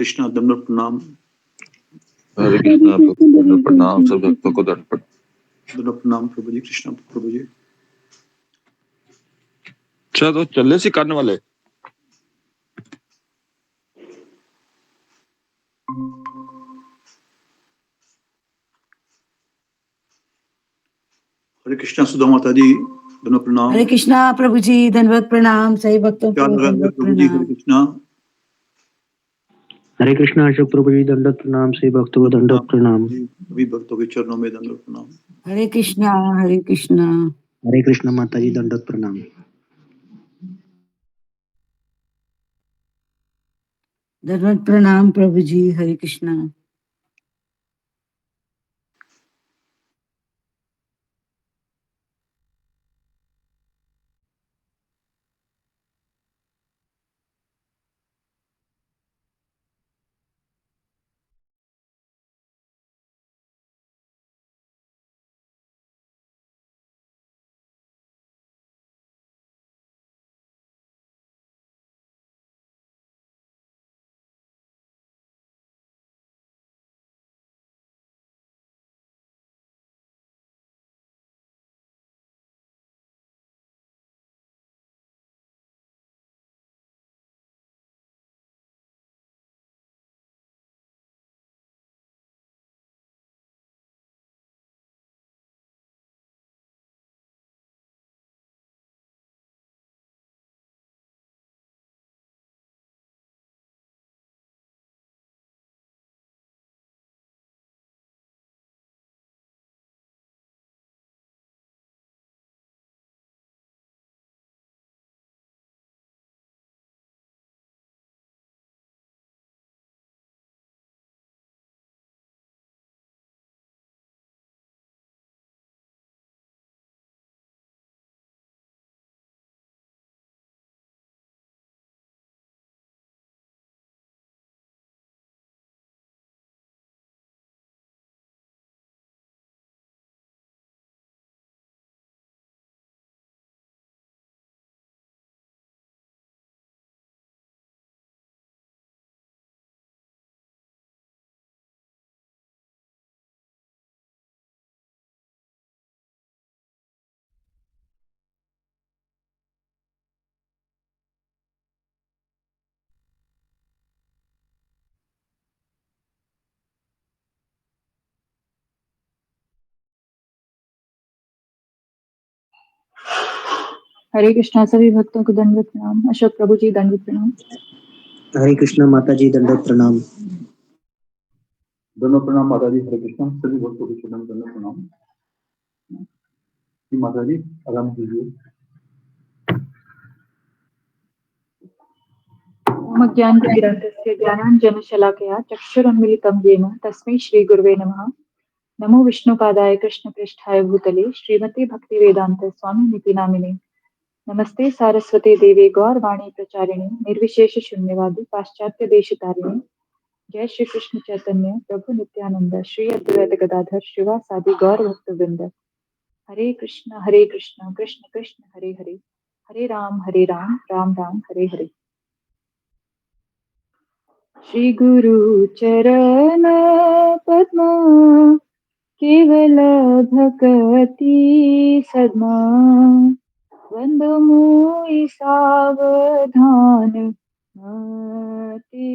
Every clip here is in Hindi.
कृष्णा दंडवत प्रणाम। हरे कृष्णा दंडवत प्रणाम, सब भक्तों को दंडवत प्रणाम प्रभु जी। कृष्णा प्रभु जी। अच्छा, तो चले सी करने वाले। हरे कृष्णा सुधा माता जी, दंडवत प्रणाम। हरे कृष्णा प्रभु जी, दंडवत प्रणाम। सही भक्तों को दंडवत प्रभु जी। हरे प्रणाम। कृष्णा। हरे कृष्णा अशोक प्रभु जी, दंडवत प्रणाम। सही भक्तों को दंडवत प्रणाम। सभी भक्तों के चरणों में दंडवत प्रणाम। हरे कृष्णा हरे कृष्णा। हरे कृष्णा माता जी, दंडवत प्रणाम। दंडवत प्रणाम प्रभु जी। हरे कृष्णा। हरे कृष्णा सभी भक्तों को दंडवत प्रणाम। अशोक प्रभु जी, दंडवत प्रणाम। हरे कृष्णा माता जी, दंडवत प्रणाम। दंडवत प्रणाम माता जी। हरे कृष्णा सभी भक्तों के चरणों में दंडवत प्रणाम। माता जी आराम कीजिए। ओम अज्ञानतिमिरान्धस्य ज्ञानाञ्जनशलाकया चक्षुरुन्मीलितं येन तस्मै श्रीगुरुवे नमः। नमो विष्णुपादाय कृष्णप्रेष्ठाय भूतले श्रीमते भक्तिवेदान्त स्वामिनिति नामिने। नमस्ते सारस्वते देवे गौरवाणी प्रचारिणे निर्विशेष शून्यवादी पाश्चात्य देशतारिणे। जय श्री कृष्ण चैतन्य प्रभु नित्यानंद श्री अद्वैत गदाधर शिवासादि गौर भक्तवृंद। हरे कृष्ण कृष्ण कृष्ण हरे हरे, हरे राम राम राम हरे हरे। श्री गुरु चरण पद्म केवल भगति सद्मा, वंदो मुई सावधान मते,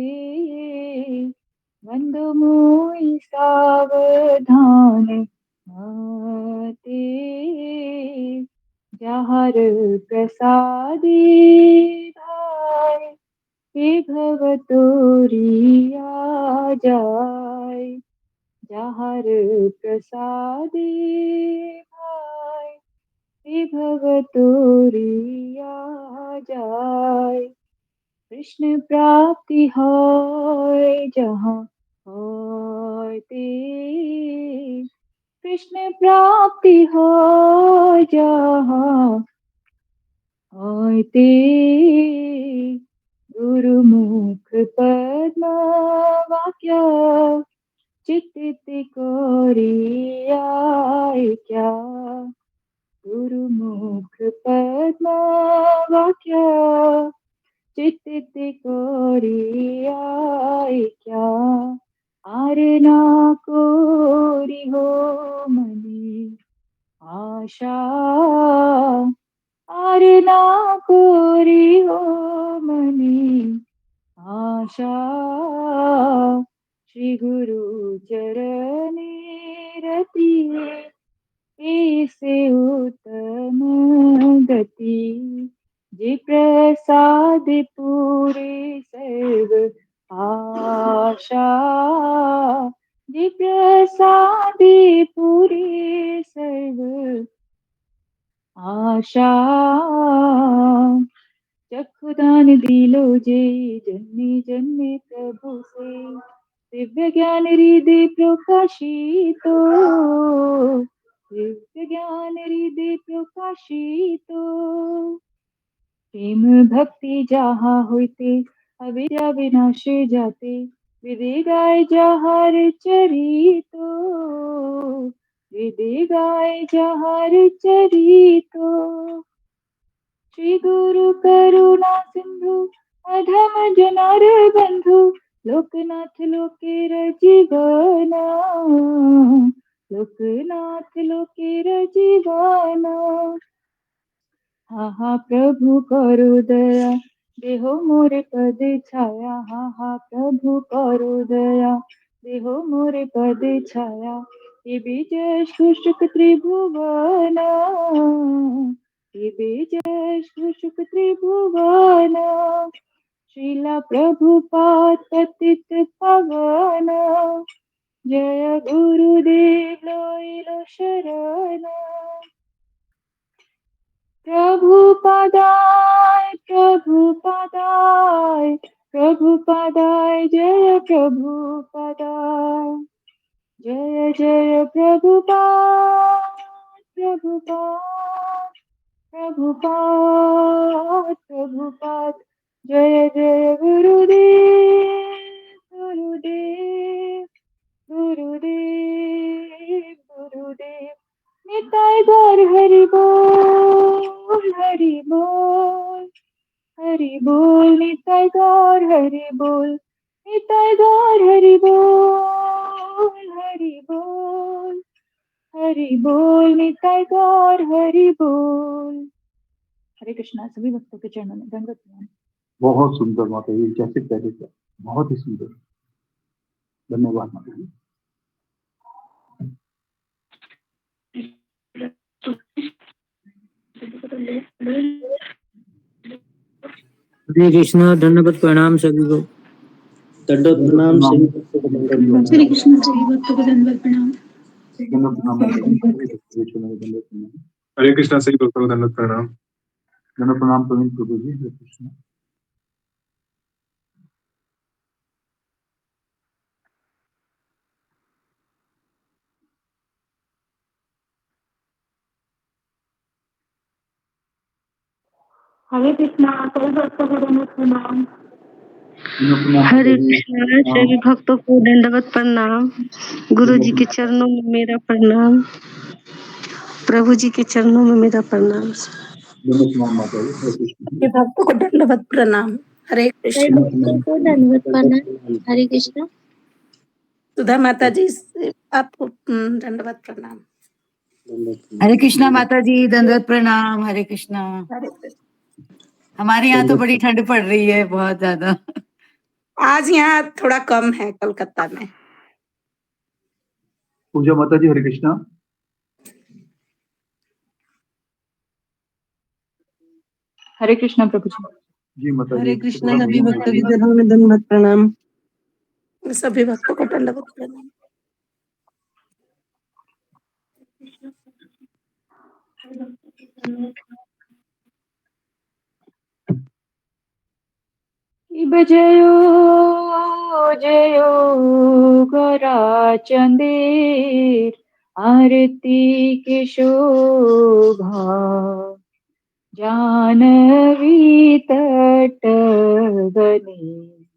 वंदो मुई सावधान मते। जहर प्रसादी भाई विभव तोरिया जाय, जहर प्रसादी भाई विभव तोरिया जाय। कृष्ण प्राप्ति होय जहाँ होय ते, कृष्ण प्राप्ति होय जहाँ होय ते। गुरुमुख पद्म वाक्य चित्त कोरिया क्या, गुरुमुख पद्म वाक्य चित्त कोरी आए क्या, आर ना कोरी हो मनी आशा, आर ना कोरी हो मनी आशा, श्री गुरु चरणी रति ऐसे उत्तम गति, जे प्रसाद पूरे सर्व आशा, जे प्रसाद पूरे सर्व आशा, चक्षुदान दिलो जे जन्मे जन्मे प्रभु से, दिव्य ज्ञान हृदय प्रकाशितो, दिव्य ज्ञान हृदय प्रकाशितो, प्रेम भक्ति जहाँ होते अविद्या विनाश जाते, विदे गाय जहाँ चरितो, विदे गाय जहाँ चरितो, श्री गुरु करुणा सिंधु अधम जनार बंधु, लोकनाथ लोकेर जीवना, लोकनाथ लोकेर जीवना, हा हा प्रभु करो दया, देहो मोरे पद छाया, हा हा प्रभु करो दया, देहो मोरे पद छाया, ये बीज शुष्क त्रिभुवना, ये बीज शुष्क त्रिभुवना, श्रीला प्रभुपाद पतित पावन, जय गुरुदेव लोइलो शरण, प्रभुपदाय प्रभुपदाय प्रभुपदाय, जय प्रभुपदाय, जय जय प्रभुपाद प्रभुपाद प्रभुपाद प्रभुपाद, जय जय गुरुदेव गुरुदेव गुरुदेव गुरुदेव, निताय गौर हरि बोल हरि बोल हरि बोल, निताय गौर हरि बोल, निताय गौर हरि बोल हरि बोल हरि बोल, निताय गौर हरि बोल। हरे कृष्णा। सभी भक्तों के चरणों में दंडवत प्रणाम। बहुत सुंदर माता जी, जैसे पहले था बहुत ही सुंदर। धन्यवाद माता जी। हरे कृष्णा। धन्यवाद प्रणाम सभी को। दंडवत प्रणाम सभी भक्तों को, दंडवत हरे कृष्ण सभी भक्तों को दंडवत प्रणाम। प्रणाम माता जी, सभी भक्तों के चरणों में दंडवत प्रणाम। हरे कृष्णा सभी भक्तों को दंडवत प्रणाम। दंडवत प्रणाम प्रवीण प्रभु जी। हरे कृष्ण। हरे कृष्णा। सभी भक्तों को दंडवत प्रणाम। हरे कृष्णा। सभी भक्तों को दंडवत प्रणाम। गुरु जी के चरणों में मेरा प्रणाम, प्रभु जी के चरणों में मेरा प्रणाम। दंडवत प्रणाम माता जी। हरे कृष्ण। भक्तों को दंडवत प्रणाम। हरे कृष्ण। भक्तों को दंडवत प्रणाम। हरे कृष्णा। सुधा माता जी आपको दंडवत प्रणाम। हरे कृष्णा माता जी, दंडवत प्रणाम। हरे कृष्णा। हमारे यहाँ तो बड़ी ठंड पड़ रही है, बहुत ज्यादा। आज यहाँ थोड़ा कम है कलकत्ता में। पूजा माता जी। हरे कृष्णा। हरे कृष्णा प्रभु जी। जी माता जी। हरे कृष्णा। सभी भक्तों के चरणों में दंडवत प्रणाम। सभी भक्तों को दंडवत प्रणाम। जयो जयो गोरा चंदेर, आरती की शोभा, जानवी तट बनी,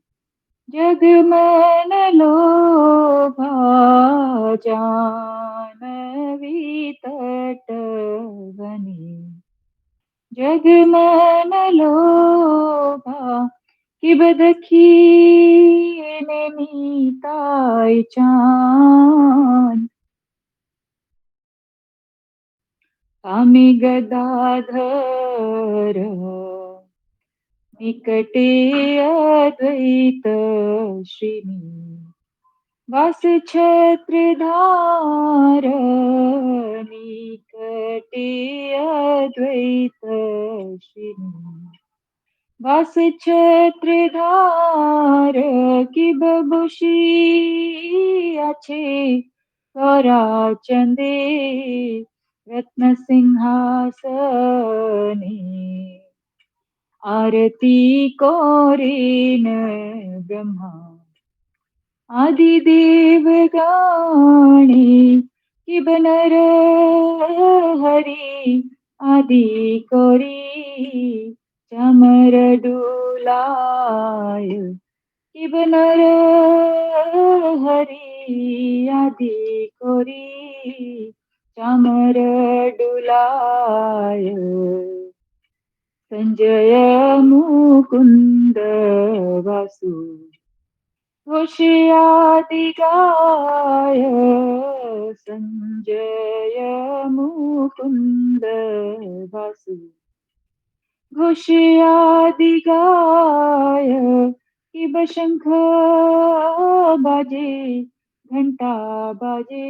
जगमन लोभा, जानवी तट बनी, जगमन लोभा, बदखीने मीताई चान कामी गदाधर निकटे अद्वैत श्रीनी वास छत्रधार निकटे अद्वैत श्रीनी वास छत्रधार की बबुशी আছে करा चंदे रत्न सिंहासने आरती कौरेन ब्रह्मा आदि देव गाणी कि बनर हरि आदि कौरी चामर डुलाय कि बनर हरि आदि कौरी चामर डुलाय संजय मुकुंद वासु घोषयादि गाय संजय मुकुंद वासु घोषयादि गाय कि बशंख बाजे घंटा बाजे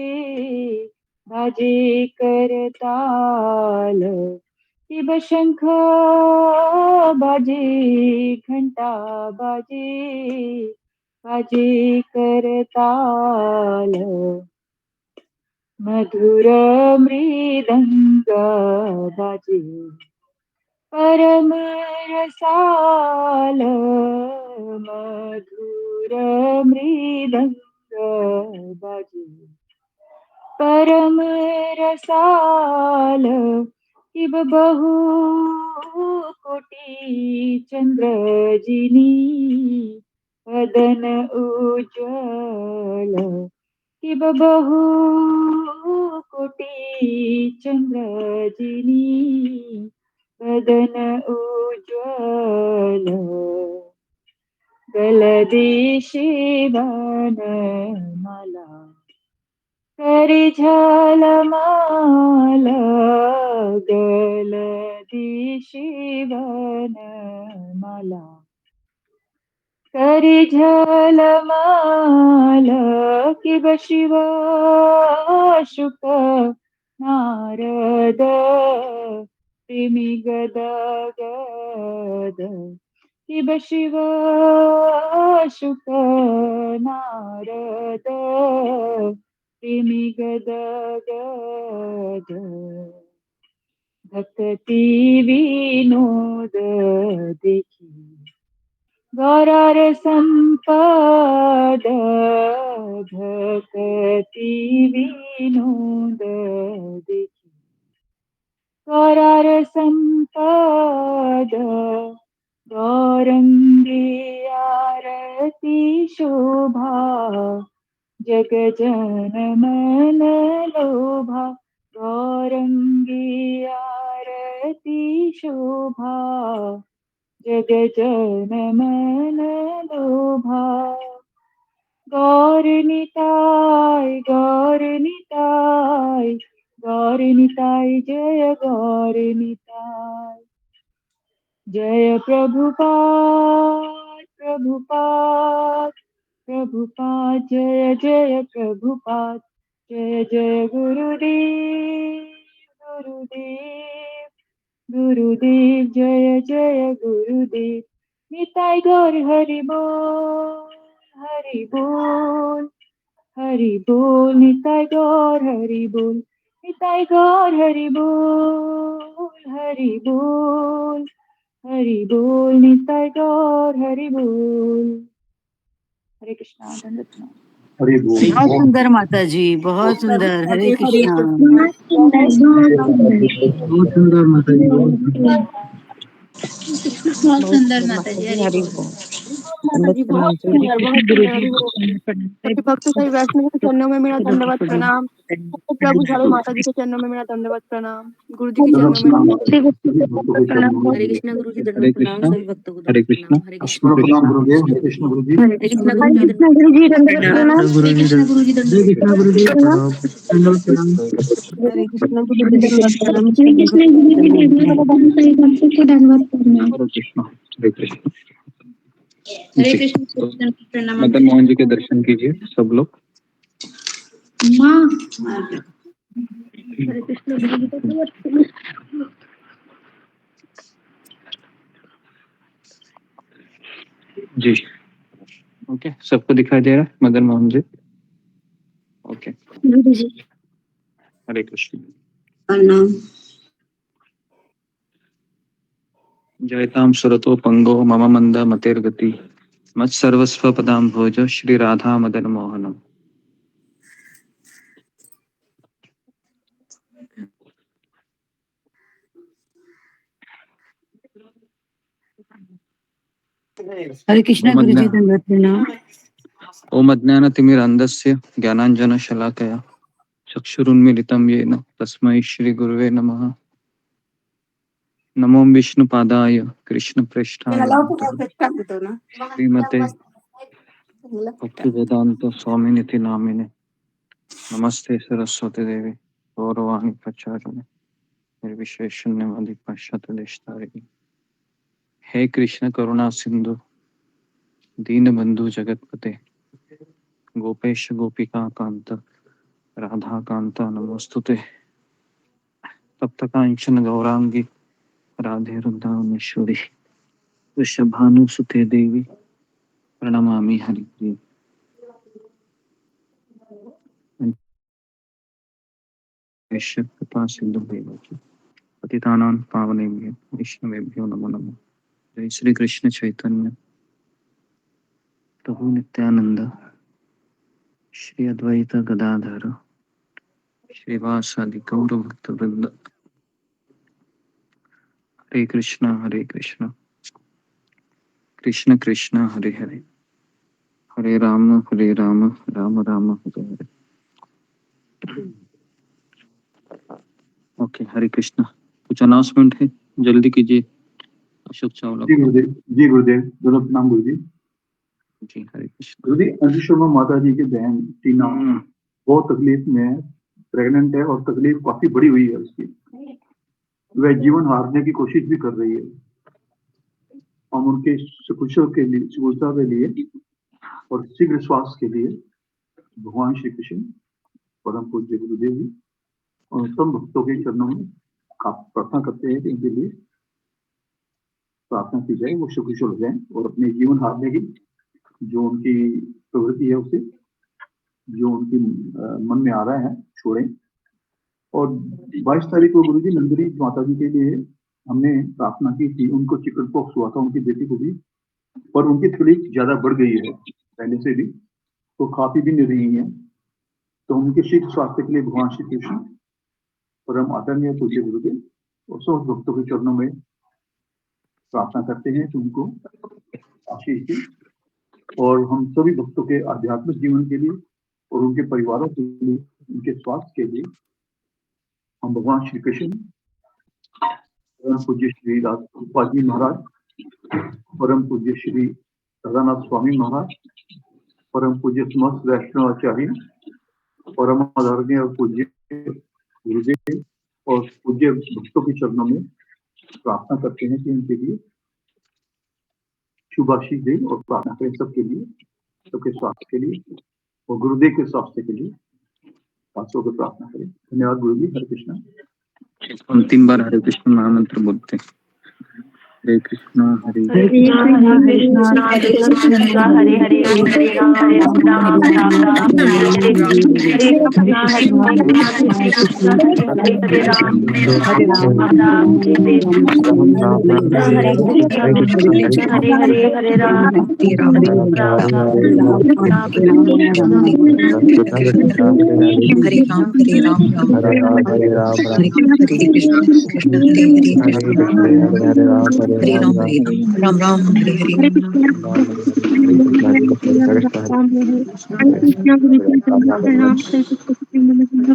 बाजे करताल कि बशंख बाजे घंटा बाजे बाजे करताल मधुर मृदंग बाजे परम रसाल मधुर मृदंग बाजे परम रसाल इब बहु कोटि चंद्रजिनी वदन उज्ज्वल इब बहु कोटि चंद्रजिनी वदन उज्ज्वल गलदि शिवन माला करि झलमाल गलदि शिवन माला करि झलमाल किब शिव शुक नारद प्रेमी गद गद किब शिव शुक नारद प्रेमी गद गद भक्ति विनोद देखी गौरार संपद भक्ति विनोद देखी गौरार संपद गौरंगी आरती शोभा जग जन मन लोभा गौरंगी आरती शोभा जग जन मन लोभा गौर निताय गौर निताय गौर निताय जय गौर निताय जय प्रभुपाद प्रभुपाद प्रभुपाद जय जय प्रभुपाद जय जय गुरुदेव गुरुदेव गुरुदेव जय जय गुरुदेव निताय गौर हरि बोल हरि बोल हरि बोल निताय गौर हरि बोल निताय गौर हरि बोल हरि बोल हरि बोल निताय गौर हरि बोल हरे कृष्णा दंडवत प्रणाम हरि बोल बहुत सुंदर माता जी, बहुत सुंदर। हरे कृष्णा। बहुत सुंदर माता जी, बहुत सुंदर। बहुत सुंदर माता जी, हरि बोल। माता जी, बहुत सुंदर, बहुत सुंदर। सभी भक्त सभी वैष्णव के चरणों में मेरा दंडवत प्रणाम। प्रभु सारे माता जी के चरणों में मेरा दंडवत प्रणाम। गुरु जी के चरणों में हरे कृष्णा गुरु जी दंडवत प्रणाम, सभी भक्तों को हरे दंडवत प्रणाम। हरे कृष्णा प्रणाम गुरुदेव, हरे कृष्ण गुरु जी। हरे कृष्णा गुरु जी दंडवत गुरु जी दंडवत प्रणाम। हरे कृष्णा गुरु जी दंडवत गुरु जी प्रणाम, दंडवत प्रणाम। हरे कृष्ण गुरु जी दंडवत प्रणाम। हरे कृष्ण गुरु जी दंडवत प्रणाम। हरे कृष्ण, हरे कृष्ण। हरे जी, कृष्ण तो प्रणाम। मदन मोहन जी के दर्शन कीजिए सब लोग। हरे कृष्ण गुरु जी दंडवत प्रणाम। जी, ओके, सबको दिखाई दे रहा है मदन मोहन जी? ओके, गुरु जी हरे कृष्ण। प्रणाम। जयताम सुरतो पंगो मम मंद मतेर्गति मत सर्वस्व पदाम भोज श्री राधा मदन मोहनम। हरे कृष्णा गुरु जी दंडवत प्रणाम। ओम अज्ञानतिमिरान्धस्य ज्ञानाञ्जनशलाकया चक्षुरुन्मीलितं येन तस्मै श्री गुरुवे नमः। नमो विष्णुपादाय कृष्णप्रेष्ठाय श्रीमते भक्तिवेदांत स्वामिनिति नामिने नमस्ते सरस्वती देवी गौरवाणी प्रचारिणे निर्विशेष शून्यवादी पाश्चात्य देशतारिणी। हे कृष्ण करुणा सिंधु दीनबंधु जगतपते गोपेश गोपिका कांत राधा कांता नमोस्तुते। तप्तकांचन गौरांगी राधे वृंदावनेश्वरी वृषभानुसुते देवी प्रणमामि हरिप्रिये। कृपा सिंधु पतितानां पावनेभ्यो वैष्णवेभ्यो नमो नमः। जय श्री कृष्ण चैतन्य प्रभु नित्यानंद श्री अद्वैत गदाधर श्रीवासादि गौर भक्त वृंद। हरे कृष्ण कृष्ण कृष्ण हरे हरे हरे राम राम राम हरे हरे। ओके, हरे कृष्ण। कुछ अनाउंसमेंट है, जल्दी कीजिए अशोक चावला। जी गुरुदेव, जी गुरुदेव, दंडवत प्रणाम गुरु जी। जी, हरे कृष्ण। गुरु जी, अंशु शर्मा माता जी की बहन टीना बहुत तकलीफ में है, प्रेग्नेंट है और तकलीफ काफी बड़ी हुई है उसकी। वह जीवन हारने की कोशिश भी कर रही है। हम उनके सुकुशल के लिए, सुकुशलता के लिए और शीघ्र स्वास्थ्य के लिए भगवान श्री कृष्ण, परम पूज्य गुरुदेव जी और उत्तम भक्तों के चरणों में प्रार्थना करते हैं कि इनके लिए प्रार्थना की जाए, वो सुकुशल हो जाए और अपने जीवन हारने की जो उनकी प्रवृत्ति है उसे, जो उनकी मन में आ रहा है, छोड़ें। और 22 तारीख को गुरु जी नंदरी माता जी के लिए हमने प्रार्थना की थी। उनको चिकन पॉक्स हुआ था, उनकी बेटी को भी, पर उनकी तकलीफ ज्यादा बढ़ गई है पहले से भी, तो खा पी भी नहीं रही है। तो उनके शीघ्र स्वास्थ्य के लिए भगवान श्री कृष्ण परम आदरणीय पूज्य गुरुदेव और सब भक्तों के चरणों में प्रार्थना करते हैं कि उनको आशीष दें और हम सभी भक्तों के आध्यात्मिक जीवन के लिए और उनके परिवारों के लिए, उनके स्वास्थ्य के लिए हम भगवान श्री कृष्ण, परम पूज्य श्री राजगोपाल जी महाराज, परम पूज्य श्री सदानंद स्वामी महाराज, परम पूज्य समस्त वैष्णवाचार्य, परम आदरणीय और पूज्य गुरुदेव और पूज्य भक्तों के चरणों में प्रार्थना करते हैं कि इनके लिए शुभ आशीष दे और प्रार्थना करें सबके लिए, सबके स्वास्थ्य के लिए और गुरुदेव के स्वास्थ्य के लिए पांचों को प्रार्थना करें। धन्यवाद गुरु जी। हरे कृष्णा। अंतिम बार हरे कृष्ण महामंत्र बोलते हैं। हरे कृष्णा हरे हरे हरे हरे राम राम राम हरे हरे राम हरे राम राम राम हरे हरे हरे कृष्णा हरे कृष्णा गुरु जी दंडवत प्रणाम हरे कृष्ण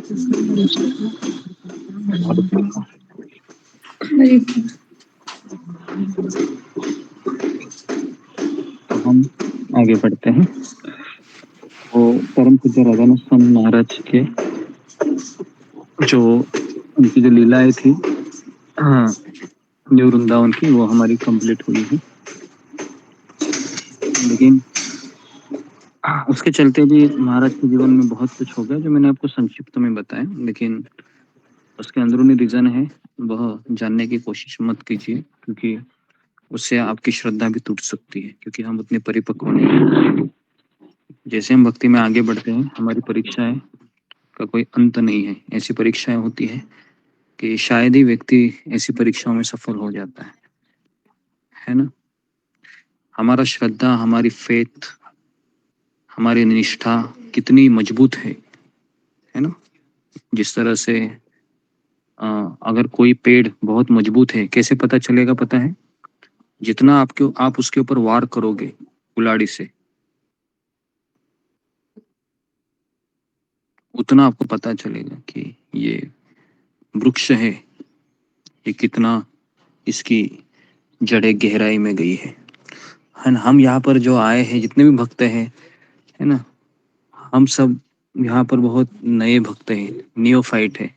हरे तो हम आगे बढ़ते हैं। वो परम पूज्य राधानाथ स्वामी महाराज के जो उनकी जो लीलाएं थी, हाँ, जो वृंदावन की, वो हमारी कंप्लीट हुई है। लेकिन उसके चलते भी महाराज के जीवन में बहुत कुछ हो गया जो मैंने आपको संक्षिप्त में बताया, लेकिन उसके अंदरूनी रीजन है वह जानने की कोशिश मत कीजिए, क्योंकि उससे आपकी श्रद्धा भी टूट सकती है, क्योंकि हम उतने परिपक्व नहीं हैं। जैसे हम भक्ति में आगे बढ़ते हैं, हमारी परीक्षाएं का कोई अंत नहीं है। ऐसी परीक्षाएं होती है कि शायद ही व्यक्ति ऐसी परीक्षाओं में सफल हो जाता है ना। हमारा श्रद्धा, हमारी फेथ, हमारी निष्ठा कितनी मजबूत है ना। जिस तरह से अगर कोई पेड़ बहुत मजबूत है, कैसे पता चलेगा पता है? जितना आप उसके ऊपर वार करोगे कुल्हाड़ी से, उतना आपको पता चलेगा कि ये वृक्ष है, ये कितना इसकी जड़ें गहराई में गई है ना। हम यहाँ पर जो आए हैं, जितने भी भक्त हैं, है ना, हम सब यहाँ पर बहुत नए भक्त हैं, नियोफाइट है,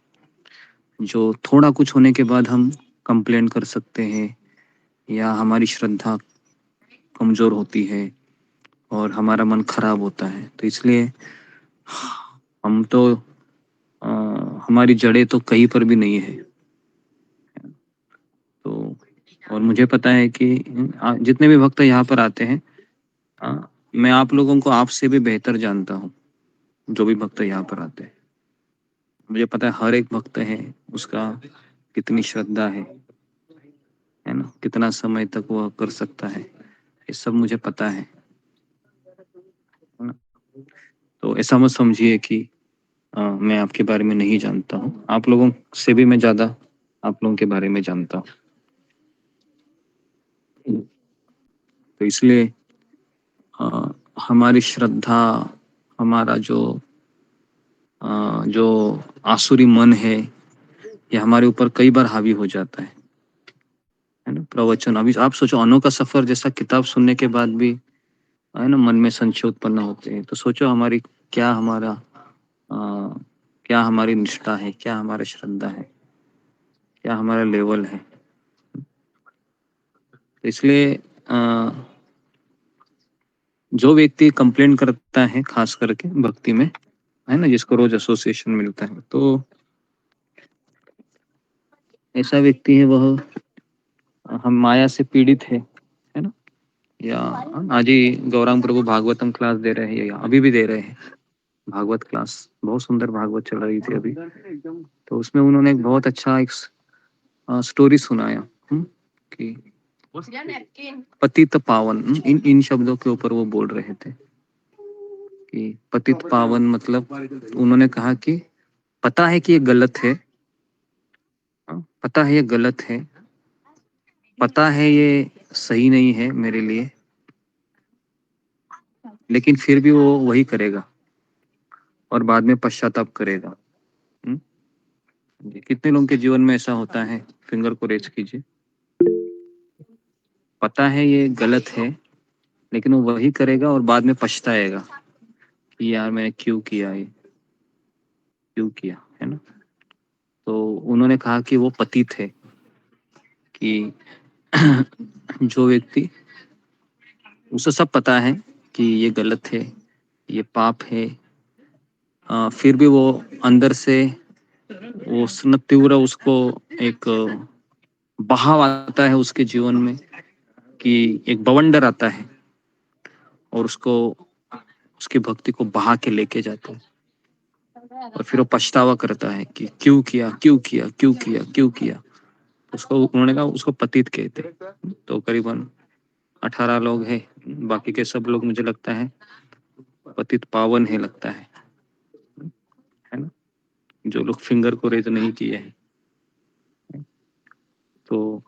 जो थोड़ा कुछ होने के बाद हम कंप्लेन कर सकते हैं, या हमारी श्रद्धा कमजोर होती है और हमारा मन खराब होता है। तो इसलिए हम तो हमारी जड़ें तो कहीं पर भी नहीं है। तो और मुझे पता है कि जितने भी भक्त यहाँ पर आते हैं, मैं आप लोगों को आपसे भी बेहतर जानता हूँ। जो भी भक्त यहाँ पर आते हैं, मुझे पता है हर एक भक्त है उसका कितनी श्रद्धा है ना, कितना समय तक वह कर सकता है, ये सब मुझे पता है ना। तो ऐसा मत समझिए कि मैं आपके बारे में नहीं जानता हूँ। आप लोगों से भी मैं ज़्यादा आप लोगों के बारे में जानता हूँ। तो इसलिए हमारी श्रद्धा, हमारा जो आसुरी मन है, ये हमारे ऊपर कई बार हावी हो जाता है ना। प्रवचन, अभी आप सोचो, अनो का सफर जैसा किताब सुनने के बाद भी है ना मन में संशय उत्पन्न होते हैं। तो सोचो हमारी क्या हमारा क्या हमारी निष्ठा है, क्या हमारा श्रद्धा है, क्या हमारा लेवल है। तो इसलिए जो व्यक्ति कंप्लेन करता है, खास करके भक्ति में, है ना, जिसको रोज एसोसिएशन मिलता है, तो ऐसा व्यक्ति है वह हम माया से पीड़ित है ना। या आज ही गौरांग प्रभु भागवतम क्लास दे रहे हैं, या अभी भी दे रहे हैं भागवत क्लास। बहुत सुंदर भागवत चल रही थी अभी। तो उसमें उन्होंने एक बहुत अच्छा एक स्टोरी सुनाया कि पतित पावन, इन शब्दों के ऊपर वो बोल रहे थे कि पतित पावन मतलब, उन्होंने कहा कि पता है कि ये गलत है, पता है ये गलत है, पता है ये सही नहीं है मेरे लिए, लेकिन फिर भी वो वही करेगा और बाद में पश्चाताप करेगा। कितने लोगों के जीवन में ऐसा होता है? फिंगर को रेज कीजिए। पता है ये गलत है, लेकिन वो वही करेगा और बाद में पछताएगा कि यार मैंने क्यों किया, ये क्यों किया, है ना। तो उन्होंने कहा कि वो पतित है, कि जो व्यक्ति, उसे सब पता है कि ये गलत है, ये पाप है, फिर भी वो अंदर से वो उसने तीव्र उसको एक बहाव आता है उसके जीवन में, कि एक बवंडर आता है और उसको उसकी भक्ति को बहा के लेके जाता है, और फिर वो पछतावा करता है कि क्यों किया, क्यों किया, क्यों किया, क्यों किया। उसको उन्होंने कहा उसको पतित कहते। तो करीबन 18 लोग हैं, बाकी के सब लोग मुझे लगता है पतित पावन है लगता है ना, जो लोग फिंगर को रेज नहीं किए हैं। तो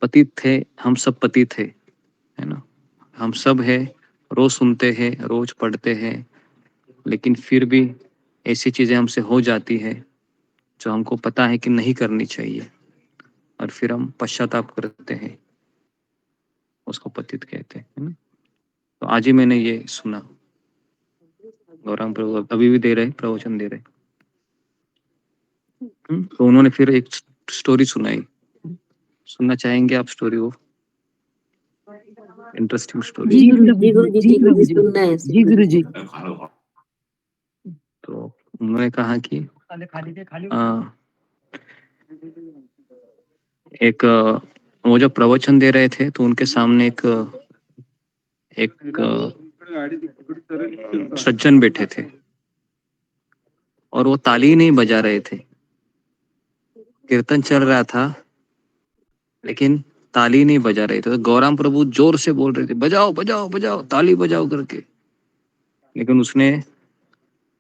पतित थे, हम सब पतित थे, है ना। हम सब है, रोज सुनते हैं, रोज पढ़ते हैं, लेकिन फिर भी ऐसी चीजें हमसे हो जाती है जो हमको पता है कि नहीं करनी चाहिए, और फिर हम पश्चाताप करते हैं, उसको पतित कहते हैं, है ना। तो आज ही मैंने ये सुना, गौरांग प्रभु अभी भी दे रहे, प्रवचन दे रहे। तो उन्होंने फिर एक स्टोरी सुनाई, सुनना चाहेंगे आप स्टोरी? वो इंटरेस्टिंग स्टोरी। जी गुरुजी सुनना है। जी गुरुजी। तो उन्होंने कहा कि एक वो जब प्रवचन दे रहे थे तो उनके सामने एक सज्जन बैठे थे और वो ताली नहीं बजा रहे थे। कीर्तन चल रहा था लेकिन ताली नहीं बजा रहे थे। तो गौरांग प्रभु जोर से बोल रहे थे, बजाओ बजाओ बजाओ, ताली बजाओ करके, लेकिन उसने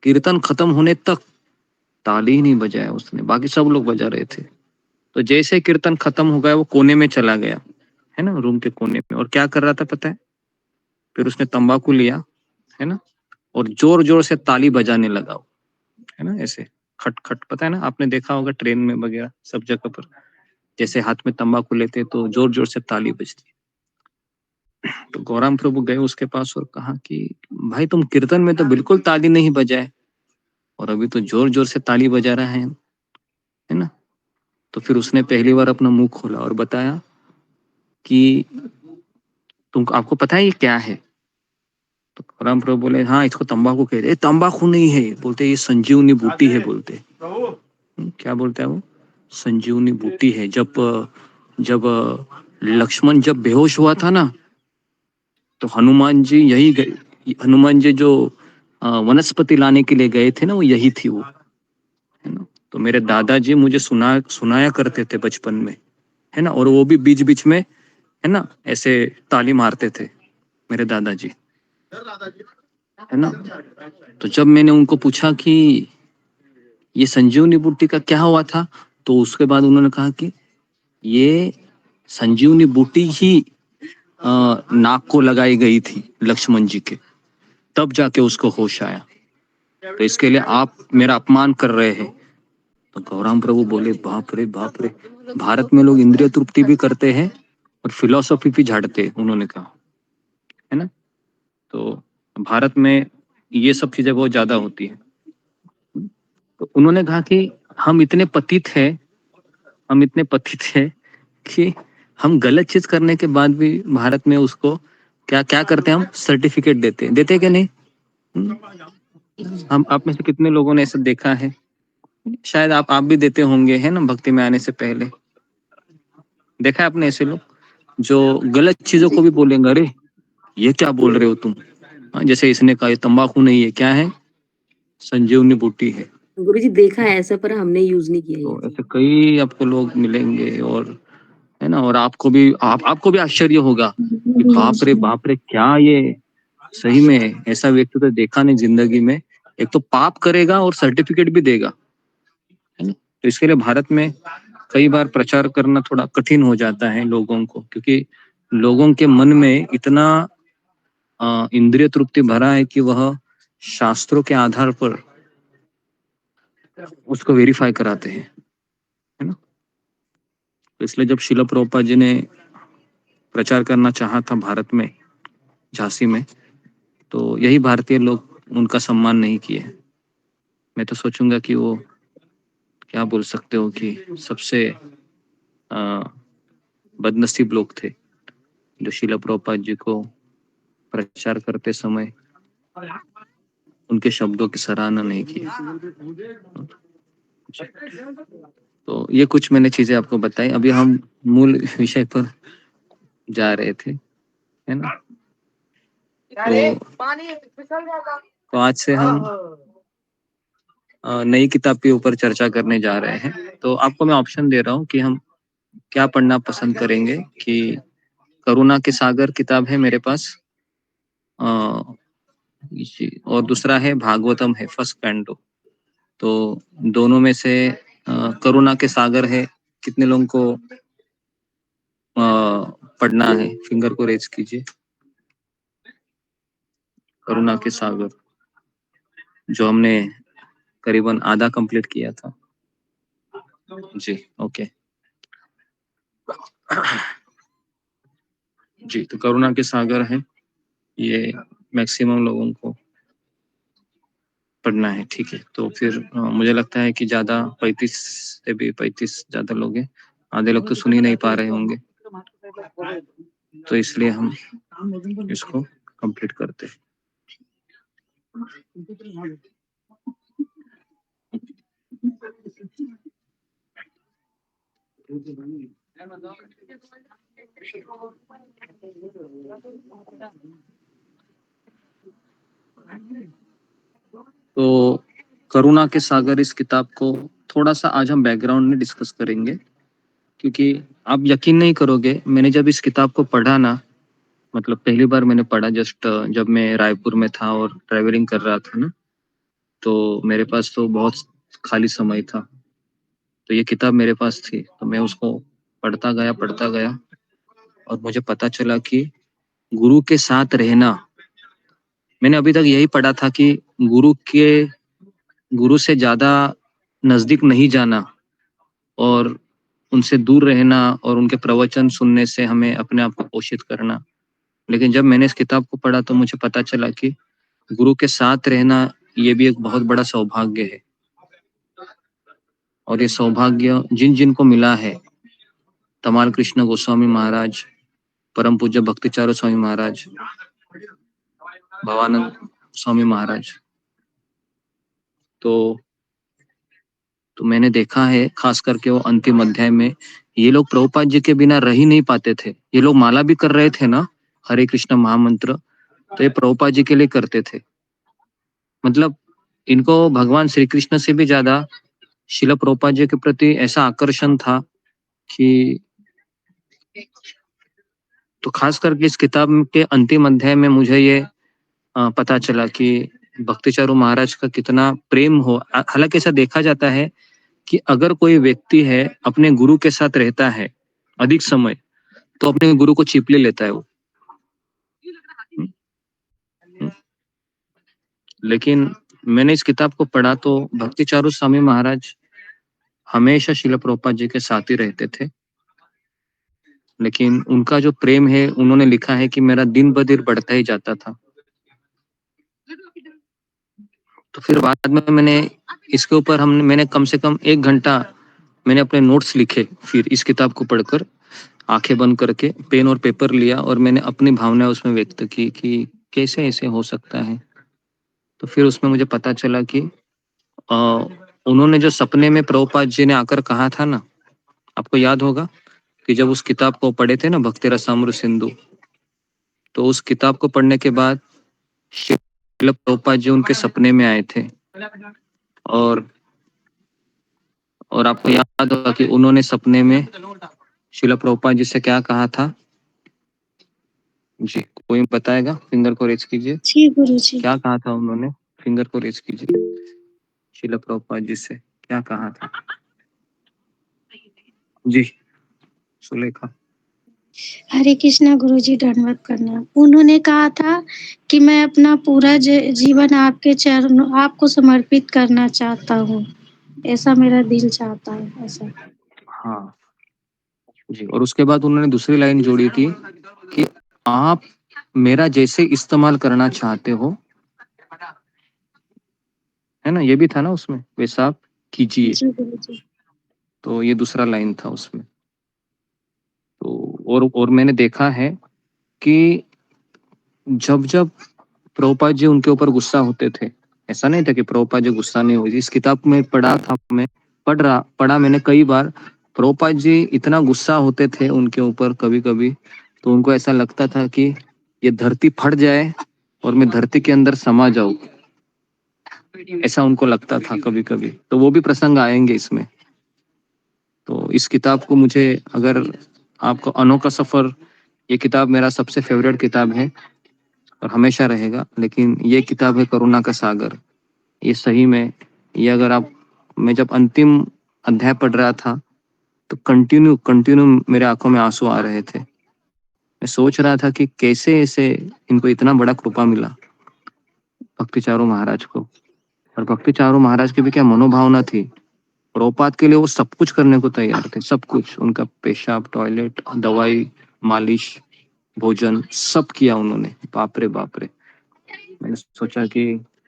कीर्तन खत्म होने तक ताली ही नहीं बजाया उसने। बाकी सब लोग बजा रहे थे। तो जैसे कीर्तन खत्म हो गया वो कोने में चला गया, है ना, रूम के कोने में, और क्या कर रहा था पता है? फिर उसने तंबाकू लिया, है ना, और जोर जोर से ताली बजाने लगा, है ना, ऐसे खट खट, पता है ना, आपने देखा होगा ट्रेन में वगैरह सब जगह पर, जैसे हाथ में तंबाकू लेते तो जोर जोर से ताली बजती। तो गौरांग प्रभु गए उसके पास और कहा कि भाई तुम कीर्तन में तो बिल्कुल ताली नहीं बजाए और अभी तो जोर जोर से ताली बजा रहा है ना। तो फिर उसने पहली बार अपना मुंह खोला और बताया कि आपको पता है ये क्या है? तो गौरांग प्रभु बोले, हाँ इसको तंबाकू कहते हैं। तंबाकू नहीं है, बोलते ये संजीवनी बूटी है, बोलते। क्या बोलता है वो? संजीवनी बूटी है। जब लक्ष्मण जब बेहोश हुआ था ना, तो हनुमान जी यही गए, हनुमान जी जो वनस्पति लाने के लिए गए थे ना, वो यही थी वो, है ना। तो मेरे दादाजी मुझे सुनाया करते थे बचपन में, है ना, और वो भी बीच बीच में, है ना, ऐसे ताली मारते थे मेरे दादाजी, है ना। तो जब मैंने उनको पूछा कि ये संजीवनी बूटी का क्या हुआ था, तो उसके बाद उन्होंने कहा कि ये संजीवनी बूटी ही नाक को लगाई गई थी लक्ष्मण जी के, तब जाके उसको होश आया। तो इसके लिए आप मेरा अपमान कर रहे हैं। तो गौरांग प्रभु बोले, बाप रे बाप रे, भारत में लोग इंद्रिय तृप्ति भी करते हैं और फिलोसॉफी भी झाड़ते हैं, उन्होंने कहा, है ना। तो भारत में ये सब चीजें बहुत ज्यादा होती है। तो उन्होंने कहा कि हम इतने पतित हैं कि हम गलत चीज करने के बाद भी भारत में उसको क्या क्या करते हैं, हम सर्टिफिकेट देते कि नहीं? हम आप में से कितने लोगों ने ऐसा देखा है? शायद आप भी देते होंगे, है ना, भक्ति में आने से पहले देखा है आपने ऐसे लोग जो गलत चीजों को भी बोलेंगे, अरे ये क्या बोल रहे हो तुम। जैसे इसने कहा ये तंबाकू नहीं है, क्या है? संजीवनी बूटी है। गुरुजी देखा है ऐसा, पर हमने यूज नहीं किया तो ऐसे कई आपको लोग मिलेंगे, और है ना, और आपको भी आश्चर्य होगा कि बाप रे क्या ये सही में ऐसा व्यक्ति तो देखा नहीं जिंदगी में। एक तो पाप करेगा और सर्टिफिकेट भी देगा, है ना। तो इसके लिए भारत में कई बार प्रचार करना थोड़ा कठिन हो जाता है लोगों को, क्योंकि लोगों के मन में इतना इंद्रिय तृप्ति भरा है कि वह शास्त्रों के आधार पर उसको वेरीफाई कराते हैं, है ना। तो इसलिए जब शिला प्रभुपाद जी ने प्रचार करना चाहा था भारत में, झांसी में, तो यही भारतीय लोग उनका सम्मान नहीं किए। मैं तो सोचूंगा कि वो क्या बोल सकते हो कि सबसे बदनसीब लोग थे जो शिला प्रभुपाद जी को प्रचार करते समय उनके शब्दों की सराहना नहीं की। तो ये कुछ मैंने चीजें आपको बताई। अभी हम मूल विषय पर जा रहे थे, है ना। तो आज से हम नई किताब के ऊपर चर्चा करने जा रहे हैं। तो आपको मैं ऑप्शन दे रहा हूँ कि हम क्या पढ़ना पसंद करेंगे। कि करुणा के सागर किताब है मेरे पास, और दूसरा है भागवतम है, फर्स्ट कैंटो। तो दोनों में से करुणा के सागर है, कितने लोगों को पढ़ना है फिंगर को रेज कीजिए। करुणा के सागर, जो हमने करीबन आधा कंप्लीट किया था। जी ओके जी, तो करुणा के सागर है, ये मैक्सिमम लोगों को पढ़ना है। ठीक है, तो फिर मुझे लगता है कि ज़्यादा 35 से भी 35 ज़्यादा लोग हैं, आधे लोग तो सुन ही नहीं पा रहे होंगे, तो इसलिए हम इसको कंप्लीट करते हैं। तो करुणा के सागर इस किताब को थोड़ा सा आज हम बैकग्राउंड में डिस्कस करेंगे, क्योंकि आप यकीन नहीं करोगे, मैंने जब इस किताब को पढ़ा ना, मतलब पहली बार मैंने पढ़ा जस्ट जब मैं रायपुर में था और ट्रैवलिंग कर रहा था ना, तो मेरे पास तो बहुत खाली समय था, तो ये किताब मेरे पास थी, तो मैं उसको पढ़ता गया और मुझे पता चला कि गुरु के साथ रहना, मैंने अभी तक यही पढ़ा था कि गुरु से ज्यादा नजदीक नहीं जाना और उनसे दूर रहना और उनके प्रवचन सुनने से हमें अपने आप को पोषित करना। लेकिन जब मैंने इस किताब को पढ़ा तो मुझे पता चला कि गुरु के साथ रहना ये भी एक बहुत बड़ा सौभाग्य है, और ये सौभाग्य जिन जिन को मिला है, तमाल कृष्ण गोस्वामी महाराज, परम पूज्य भक्तिचार्य स्वामी महाराज, भवानंद स्वामी महाराज, तो मैंने देखा है खास करके वो अंतिम अध्याय में ये लोग प्रभुपाद जी के बिना रह ही नहीं पाते थे। ये लोग माला भी कर रहे थे ना, हरे कृष्ण महामंत्र, तो ये प्रभुपाद जी के लिए करते थे। मतलब इनको भगवान श्री कृष्ण से भी ज्यादा शिला प्रभुपाद जी के प्रति ऐसा आकर्षण था कि, तो खास करके इस किताब के अंतिम अध्याय में मुझे ये पता चला कि भक्तिचारू महाराज का कितना प्रेम हो। हालांकि ऐसा देखा जाता है कि अगर कोई व्यक्ति है अपने गुरु के साथ रहता है अधिक समय, तो अपने गुरु को छिपले लेता है वो। लेकिन मैंने इस किताब को पढ़ा तो भक्तिचारू स्वामी महाराज हमेशा शिला प्रभुपाद जी के साथ ही रहते थे, लेकिन उनका जो प्रेम है, उन्होंने लिखा है कि मेरा दिन ब दिन बढ़ता ही जाता था। तो फिर बाद में मैंने इसके ऊपर मैंने कम से कम 1 घंटा मैंने अपने नोट्स लिखे। फिर इस किताब को पढ़कर आंखें बंद करके पेन और पेपर लिया और मैंने अपनी भावनाएं उसमें व्यक्त की कि कैसे ऐसे हो सकता है। तो फिर उसमें मुझे पता चला कि उन्होंने जो सपने में प्रभुपाद जी ने आकर कहा था ना, आपको याद होगा कि जब उस किताब को पढ़े थे ना, भक्ति रसामृत सिंधु, तो उस किताब को पढ़ने के बाद शिला प्रभुपाद जी उनके सपने में आए थे, और आपको याद होगा कि उन्होंने सपने में शिला प्रभुपाद जी से क्या कहा था? जी, कोई बताएगा? फिंगर को रेज कीजिए। जी गुरुजी। क्या कहा था उन्होंने? फिंगर को रेज कीजिए। शिला प्रभुपाद जी से क्या कहा था? जी सुलेखा। हरे कृष्णा गुरुजी, दंडवत प्रणाम। उन्होंने कहा था कि मैं अपना पूरा जीवन आपके चरणों, आपको समर्पित करना चाहता हूँ, ऐसा मेरा दिल चाहता है, ऐसा। हाँ जी, और उसके बाद उन्होंने दूसरी लाइन जोड़ी थी कि आप मेरा जैसे इस्तेमाल करना चाहते हो, है ना, ये भी था ना उसमें, वैसा आप कीजिए। जी गुरुजी। तो ये दूसरा लाइन था उसमें। तो और मैंने देखा है कि जब जब प्रभुपाद जी उनके ऊपर गुस्सा होते थे, ऐसा नहीं था कि प्रभुपाद जी गुस्सा नहीं हुई। इस किताब में पढ़ा था, मैं पढ़ा मैंने कई बार, प्रभुपाद जी इतना गुस्सा होते थे उनके ऊपर कभी कभी, तो उनको ऐसा लगता था कि ये धरती फट जाए और मैं धरती के अंदर समा जाऊं, ऐसा उनको लगता था कभी कभी। तो वो भी प्रसंग आएंगे इसमें। तो इस किताब को मुझे, अगर आपको अनोखा सफर, ये किताब मेरा सबसे फेवरेट किताब है और हमेशा रहेगा। लेकिन ये किताब है करुणा का सागर, ये सही में, ये अगर आप, मैं जब अंतिम अध्याय पढ़ रहा था तो कंटिन्यू मेरे आंखों में आंसू आ रहे थे। मैं सोच रहा था कि कैसे ऐसे इनको इतना बड़ा कृपा मिला भक्ति चारू महाराज को। और भक्ति चारू महाराज की भी क्या मनोभावना थी, प्रभुपाद के लिए वो सब कुछ करने को तैयार थे, सब कुछ। उनका पेशाब, टॉयलेट, दवाई, मालिश, भोजन सब किया उन्होंने। बाप रे बाप रे, मैंने सोचा कि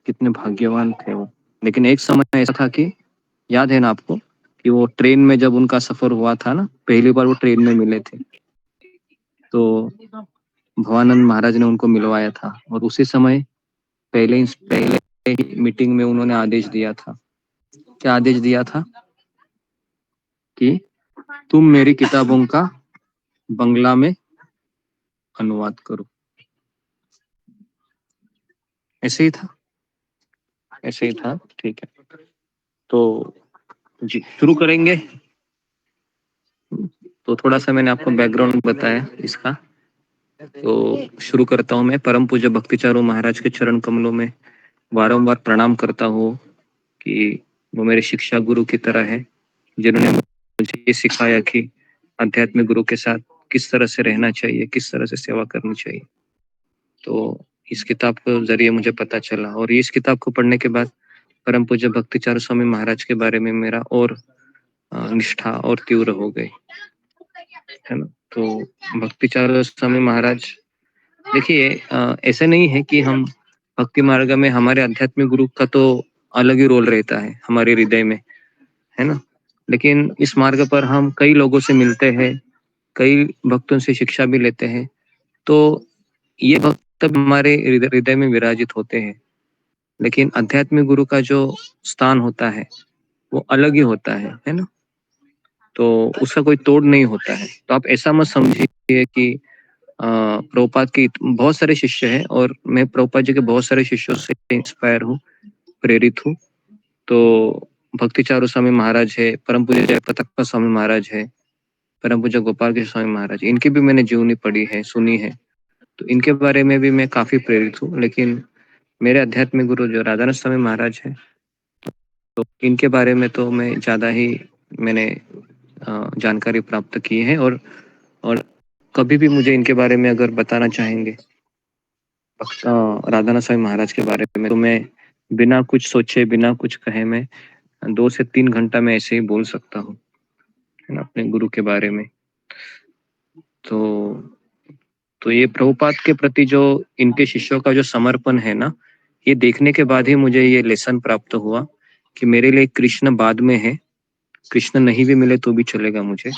कितने भाग्यवान थे वो। लेकिन एक समय ऐसा था कि याद है ना आपको कि वो ट्रेन में जब उनका सफर हुआ था ना, पहली बार वो ट्रेन में मिले थे, तो भवानंद महाराज ने उनको मिलवाया था। और उसी समय पहले ही मीटिंग में उन्होंने आदेश दिया था। क्या आदेश दिया था? कि तुम मेरी किताबों का बंगला में अनुवाद करो। ऐसे ही था, ऐसे ही था। ठीक है, तो जी शुरू करेंगे। तो थोड़ा सा मैंने आपको बैकग्राउंड बताया इसका, तो शुरू करता हूँ मैं। परम पूज्य भक्ति चारू महाराज के चरण कमलों में बारंबार प्रणाम करता हूँ कि वो मेरे शिक्षा गुरु की तरह है, जिन्होंने मुझे ये सिखाया कि आध्यात्मिक गुरु के साथ किस तरह से रहना चाहिए, किस तरह से सेवा करनी चाहिए। तो इस किताब के जरिए मुझे पता चला, और इस किताब को पढ़ने के बाद परम पूज्य भक्ति चारू स्वामी महाराज के बारे में मेरा और निष्ठा और तीव्र हो गई, है ना। तो भक्ति चारू स्वामी महाराज, देखिए ऐसे नहीं है कि हम भक्ति मार्ग में हमारे आध्यात्मिक गुरु का तो अलग ही रोल रहता है हमारे हृदय में, है ना। लेकिन इस मार्ग पर हम कई लोगों से मिलते हैं, कई भक्तों से शिक्षा भी लेते हैं, तो ये भक्त हमारे हृदय में विराजित होते हैं। लेकिन आध्यात्मिक गुरु का जो स्थान होता है वो अलग ही होता है ना। तो उसका कोई तोड़ नहीं होता है। तो आप ऐसा मत समझिए कि प्रभुपाद के बहुत सारे शिष्य हैं, और मैं प्रभुपाद जी के बहुत सारे शिष्यों से इंस्पायर हूँ, प्रेरित हूँ। तो भक्ति चारू स्वामी महाराज है, परम पूज्य जयप्रताप स्वामी महाराज है, परम पूज्य गोपाल कृष्ण स्वामी महाराज, इनकी भी मैंने जीवनी पढ़ी है, सुनी है, तो इनके बारे में भी मैं काफी प्रेरित हूँ। लेकिन मेरे आध्यात्मिक गुरु जो राधानाथ स्वामी महाराज है, तो इनके बारे में तो मैं ज्यादा ही मैंने जानकारी प्राप्त की है। और कभी भी मुझे इनके बारे में अगर बताना चाहेंगे राधानाथ स्वामी महाराज के बारे में, तो मैं बिना कुछ सोचे, बिना कुछ कहे, मैं 2 से 3 घंटा में ऐसे ही बोल सकता हूँ, है ना, अपने गुरु के बारे में। तो ये प्रभुपाद के प्रति जो इनके शिष्यों का जो समर्पण है ना, ये देखने के बाद ही मुझे ये लेसन प्राप्त हुआ कि मेरे लिए कृष्ण बाद में है, कृष्ण नहीं भी मिले तो भी चलेगा मुझे,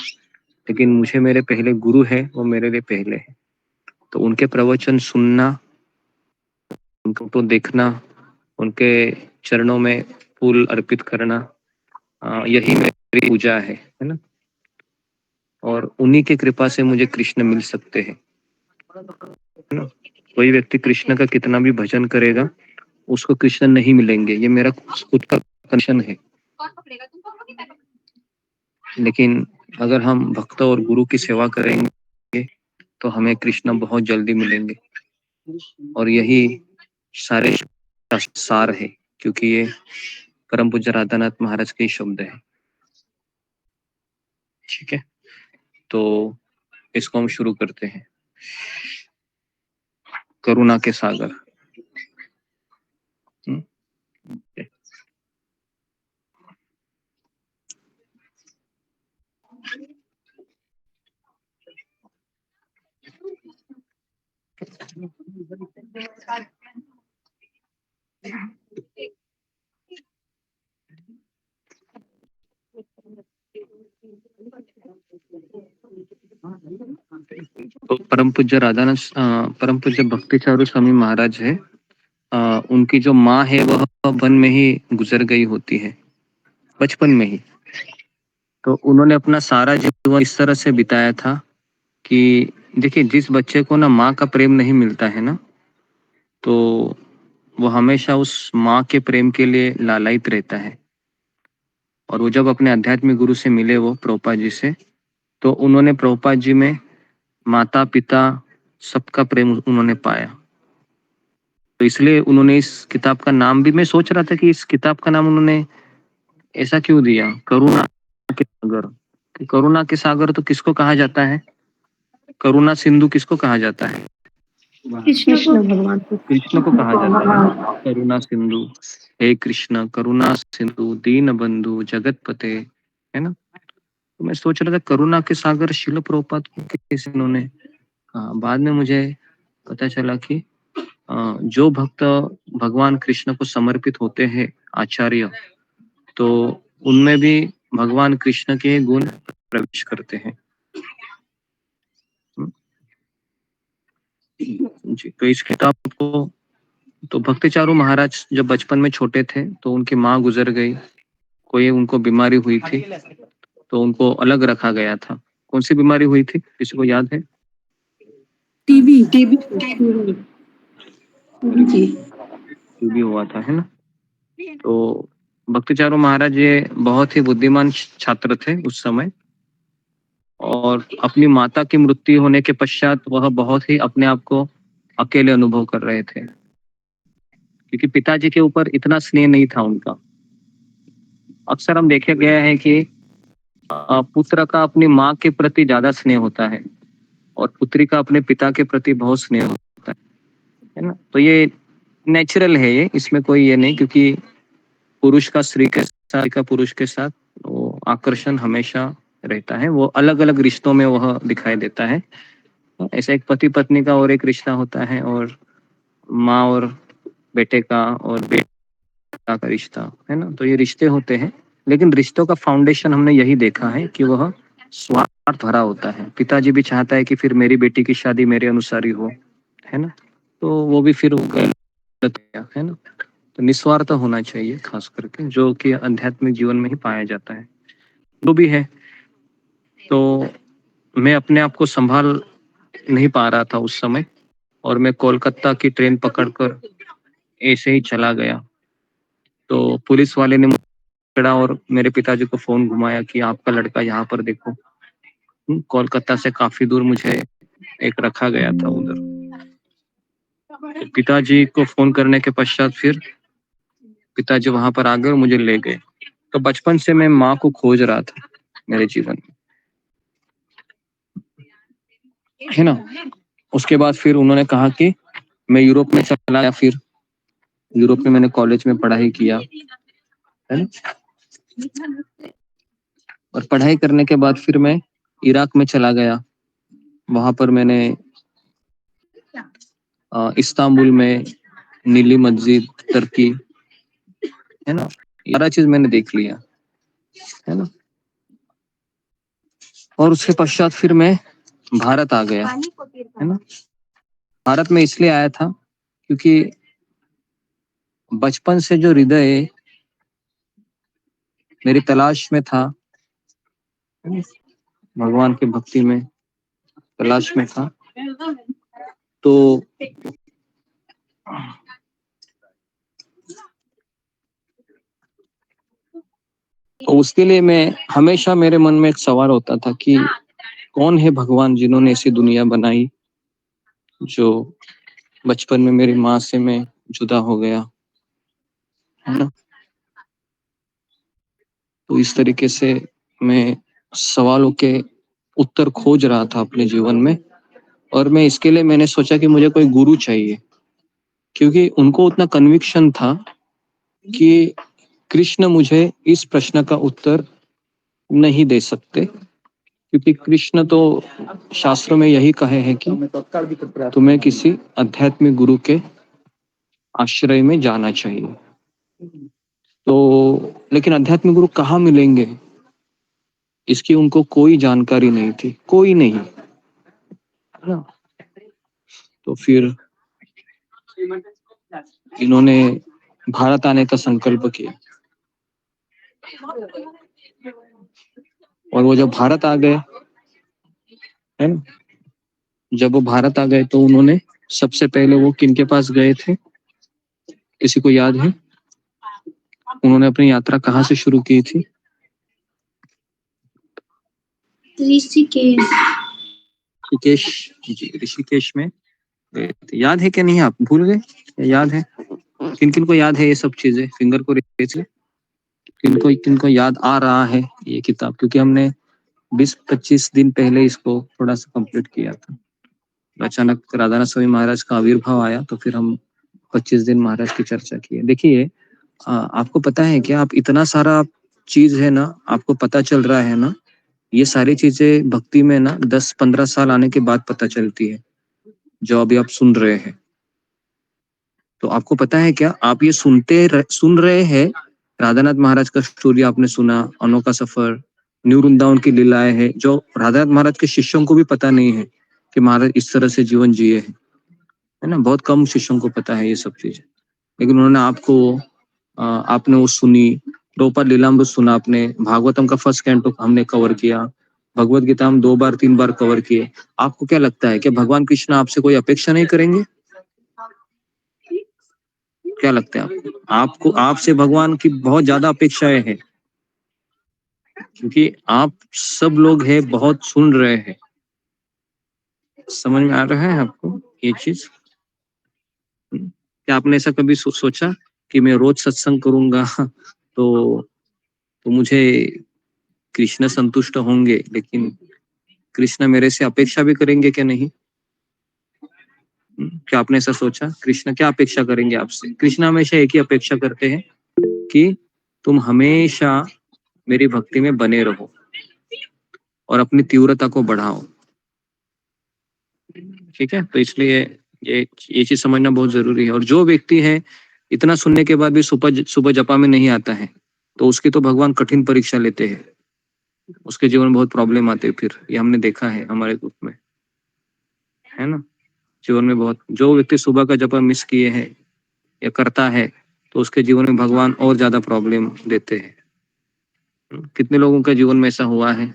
लेकिन मुझे मेरे पहले गुरु है, वो मेरे लिए पहले है। तो उनके प्रवचन सुनना, उनको देखना, उनके चरणों में फूल अर्पित करना, यही मेरी पूजा है ना। और उन्हीं के कृपा से मुझे कृष्ण मिल सकते हैं, है ना। कोई व्यक्ति कृष्ण का कितना भी भजन करेगा, उसको कृष्ण नहीं मिलेंगे, ये मेरा खुद का कंडीशन है। लेकिन अगर हम भक्त और गुरु की सेवा करेंगे तो हमें कृष्ण बहुत जल्दी मिलेंगे, और यही सारे सार है, क्योंकि ये परम पूज्य राधानाथ महाराज के शब्द है। ठीक है, तो इसको हम शुरू करते हैं। करुणा के सागर। तो परम पूज्य परम पूज्य भक्ति चारू स्वामी महाराज है, उनकी जो माँ है वह वन में ही गुजर गई होती है, बचपन में ही। तो उन्होंने अपना सारा जीवन इस तरह से बिताया था कि देखिए, जिस बच्चे को ना माँ का प्रेम नहीं मिलता है ना, तो वो हमेशा उस माँ के प्रेम के लिए लालायित रहता है। और वो जब अपने आध्यात्मिक गुरु से मिले, वो प्रभुपाद जी से, तो उन्होंने प्रभुपाद जी में माता पिता सबका प्रेम उन्होंने पाया। तो इसलिए उन्होंने इस किताब का नाम भी, मैं सोच रहा था कि इस किताब का नाम उन्होंने ऐसा क्यों दिया, करुणा के सागर। करुणा के सागर तो किसको कहा जाता है? करुणा सिंधु किसको कहा जाता है? कृष्ण भगवान को। कृष्ण को कहा जाता है करुणा सिंधु। हे कृष्ण करुणा सिंधु दीन बंधु जगतपते, है ना। तो मैं सोच रहा था करुणा के सागर शिल प्रभुपाद को कैसे इन्होंने कहा। बाद में मुझे पता चला कि जो भक्त भगवान कृष्ण को समर्पित होते हैं आचार्य, तो उनमें भी भगवान कृष्ण के गुण प्रवेश करते हैं। जी, तो इस किताब को तो भक्तिचारू महाराज जब बचपन में छोटे थे तो उनकी माँ गुजर गई, कोई उनको बीमारी हुई थी तो उनको अलग रखा गया था। कौन सी बीमारी हुई थी, किसी को याद है? टीबी जी। टीबी हुआ था, है ना। तो भक्तिचारू महाराज ये बहुत ही बुद्धिमान छात्र थे उस समय, और अपनी माता की मृत्यु होने के पश्चात वह बहुत ही अपने आप को अकेले अनुभव कर रहे थे, क्योंकि पिताजी के ऊपर इतना स्नेह नहीं था उनका। अक्सर हम देखे गया है कि पुत्र का अपनी माँ के प्रति ज्यादा स्नेह होता है और पुत्री का अपने पिता के प्रति बहुत स्नेह होता है ना। तो ये नेचुरल है, ये इसमें कोई ये नहीं, क्योंकि पुरुष का स्त्री के साथ, का पुरुष के साथ वो आकर्षण हमेशा रहता है, वो अलग अलग रिश्तों में वह दिखाई देता है। ऐसा एक पति पत्नी का और एक रिश्ता होता है, और माँ और बेटे का और बेटा का रिश्ता, है ना। तो ये रिश्ते होते हैं, लेकिन रिश्तों का फाउंडेशन हमने यही देखा है कि वह स्वार्थ भरा होता है। पिताजी भी चाहता है कि फिर मेरी बेटी की शादी मेरे अनुसार ही हो, है ना। तो वो भी फिर गलत है ना। तो निस्वार्थ होना चाहिए, खास करके जो कि आध्यात्मिक जीवन में ही पाया जाता है। जो भी है, तो मैं अपने आप को संभाल नहीं पा रहा था उस समय, और मैं कोलकाता की ट्रेन पकड़कर ऐसे ही चला गया। तो पुलिस वाले ने पकड़ा और मेरे पिताजी को फोन घुमाया कि आपका लड़का यहाँ पर देखो। कोलकाता से काफी दूर मुझे एक रखा गया था उधर। तो पिताजी को फोन करने के पश्चात फिर पिताजी वहां पर आ गए और मुझे ले गए। तो बचपन से मैं माँ को खोज रहा था मेरे जीवन में, है ना। उसके बाद फिर उन्होंने कहा कि मैं यूरोप में चला गया। फिर यूरोप में मैंने कॉलेज में पढ़ाई किया, है ना। और पढ़ाई करने के बाद फिर मैं इराक में चला गया। वहां पर मैंने इस्तांबुल में नीली मस्जिद, तुर्की, है ना, सारा चीज मैंने देख लिया, है ना। और उसके पश्चात फिर मैं भारत आ गया, है ना। भारत में इसलिए आया था क्योंकि बचपन से जो हृदय मेरी तलाश में था, भगवान की भक्ति में तलाश में था, तो उसके लिए मैं हमेशा, मेरे मन में एक सवाल होता था कि कौन है भगवान जिन्होंने ऐसी दुनिया बनाई, जो बचपन में मेरी माँ से मैं जुदा हो गया, है ना। तो इस तरीके से मैं सवालों के उत्तर खोज रहा था अपने जीवन में, और मैं इसके लिए मैंने सोचा कि मुझे कोई गुरु चाहिए, क्योंकि उनको उतना कन्विक्शन था कि कृष्ण मुझे इस प्रश्न का उत्तर नहीं दे सकते, क्योंकि कृष्ण तो शास्त्रों में यही कहे हैं कि तुम्हें किसी आध्यात्मिक गुरु के आश्रय में जाना चाहिए। तो लेकिन आध्यात्मिक गुरु कहाँ मिलेंगे, इसकी उनको कोई जानकारी नहीं थी, कोई नहीं, है ना। तो फिर इन्होंने भारत आने का संकल्प किया, और वो जब भारत आ गए, है ना, जब वो भारत आ गए तो उन्होंने सबसे पहले वो किनके पास गए थे, किसी को याद है? उन्होंने अपनी यात्रा कहाँ से शुरू की थी? ऋषिकेश। ऋषिकेश जी, ऋषिकेश में गए थे। याद है क्या, नहीं आप भूल गए? याद है? किन किन को याद है ये सब चीजें? फिंगर को रेस किनको किनको याद आ रहा है ये किताब, क्योंकि हमने 20-25 दिन पहले इसको थोड़ा सा कंप्लीट किया था। अचानक राधानाथ स्वामी महाराज का आविर्भाव आया तो फिर हम 25 दिन महाराज की चर्चा की। देखिए आपको पता है क्या, आप इतना सारा चीज है ना, आपको पता चल रहा है ना, ये सारी चीजें भक्ति में ना 10-15 साल आने के बाद पता चलती है, जो अभी आप सुन रहे हैं। तो आपको पता है क्या, आप ये सुन रहे हैं, राधानाथ महाराज का स्टोरी आपने सुना, अनोखा सफर, न्यू वृंदावन की लीलाएं है, जो राधानाथ महाराज के शिष्यों को भी पता नहीं है कि महाराज इस तरह से जीवन जिए हैं, है ना। बहुत कम शिष्यों को पता है ये सब चीजें, लेकिन उन्होंने आपने वो सुनी। प्रभुपाद लीलामृत सुना आपने, भागवतम का फर्स्ट कैंटो हमने कवर किया, भगवत गीता हम 2-3 बार कवर किए। आपको क्या लगता है कि भगवान कृष्ण आपसे कोई अपेक्षा नहीं करेंगे? क्या लगता है आपको? आपसे भगवान की बहुत ज्यादा अपेक्षाएं हैं, क्योंकि आप सब लोग हैं, बहुत सुन रहे हैं। समझ में आ रहा है आपको ये चीज? क्या आपने ऐसा कभी सोचा कि मैं रोज सत्संग करूंगा तो मुझे कृष्ण संतुष्ट होंगे, लेकिन कृष्ण मेरे से अपेक्षा भी करेंगे क्या नहीं? क्या आपने ऐसा सोचा? कृष्ण क्या अपेक्षा करेंगे आपसे? कृष्ण हमेशा एक ही अपेक्षा करते हैं कि तुम हमेशा मेरी भक्ति में बने रहो और अपनी तीव्रता को बढ़ाओ। ठीक है, तो इसलिए ये चीज समझना बहुत जरूरी है। और जो व्यक्ति है इतना सुनने के बाद भी सुबह जपा में नहीं आता है, तो उसकी तो भगवान कठिन परीक्षा लेते हैं, उसके जीवन में बहुत प्रॉब्लम आते हैं। फिर ये हमने देखा है हमारे ग्रुप में, है ना। जीवन में बहुत, जो व्यक्ति सुबह का जपा मिस किए हैं या करता है, तो उसके जीवन में भगवान और ज्यादा प्रॉब्लम देते हैं। कितने लोगों के जीवन में ऐसा हुआ है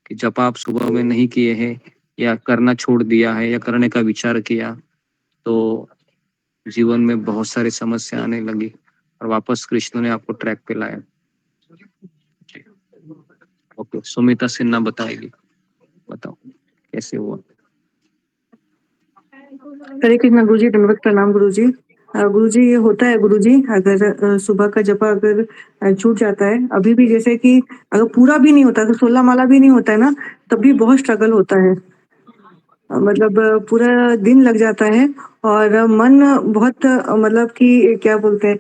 कि जपा आप सुबह में नहीं किए हैं, या करना छोड़ दिया है, या करने का विचार किया, तो जीवन में बहुत सारी समस्या आने लगी और वापस कृष्ण ने आपको ट्रैक पे लाया। ओके, सुमिता सिन्हा बताएगी, बताओ कैसे हुआ। हरे कृष्णा गुरुजी, दंडवत प्रणाम गुरुजी। गुरुजी ये होता है गुरुजी, अगर सुबह का जपा अगर छूट जाता है, अभी भी जैसे कि अगर पूरा भी नहीं होता, अगर 16 माला भी नहीं होता है ना, तब भी बहुत स्ट्रगल होता है। मतलब पूरा दिन लग जाता है और मन बहुत मतलब कि क्या बोलते हैं,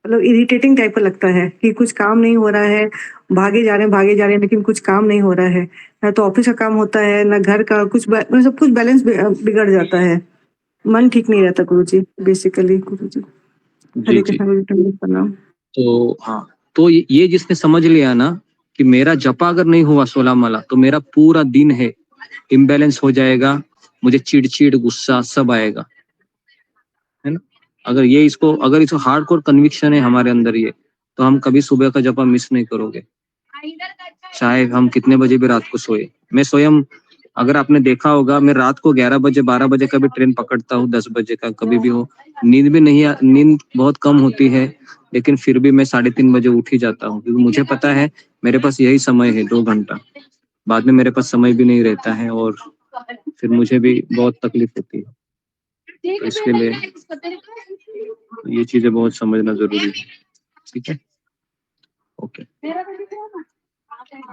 मतलब इरिटेटिंग टाइप का लगता है कि कुछ काम नहीं हो रहा है, भागे जा रहे हैं लेकिन कुछ काम नहीं हो रहा है। ना तो ऑफिस का काम होता है, ना घर का कुछ, मतलब सब कुछ बैलेंस बिगड़ जाता है, मन ठीक नहीं रहता गुरुजी, बेसिकली गुरुजी। हरे कृष्णा गुरुजी, दंडवत प्रणाम। तो हाँ, तो ये जिसने समझ लिया ना कि मेरा जपा अगर नहीं हुआ 16 माला, तो मेरा पूरा दिन है इम्बैलेंस हो जाएगा, मुझे चिड़चिड़ गुस्सा सब आएगा, है ना। अगर इसको हार्डकोर कन्विक्शन है हमारे अंदर ये, तो हम कभी सुबह का जपा मिस नहीं करोगे, चाहे हम कितने बजे भी रात को सोए। मैं स्वयं, अगर आपने देखा होगा, मैं रात को 11 बजे 12 बजे का भी ट्रेन पकड़ता हूँ, 10 बजे का कभी भी हो, नींद बहुत कम होती है, लेकिन फिर भी मैं 3:30 बजे उठ ही जाता हूँ, क्योंकि मुझे पता है मेरे पास यही समय है 2 घंटा, बाद में मेरे पास समय भी नहीं रहता है और फिर मुझे भी बहुत तकलीफ होती है। तो इसके लिए ये चीजें बहुत समझना जरूरी है, ठीक है। ओके,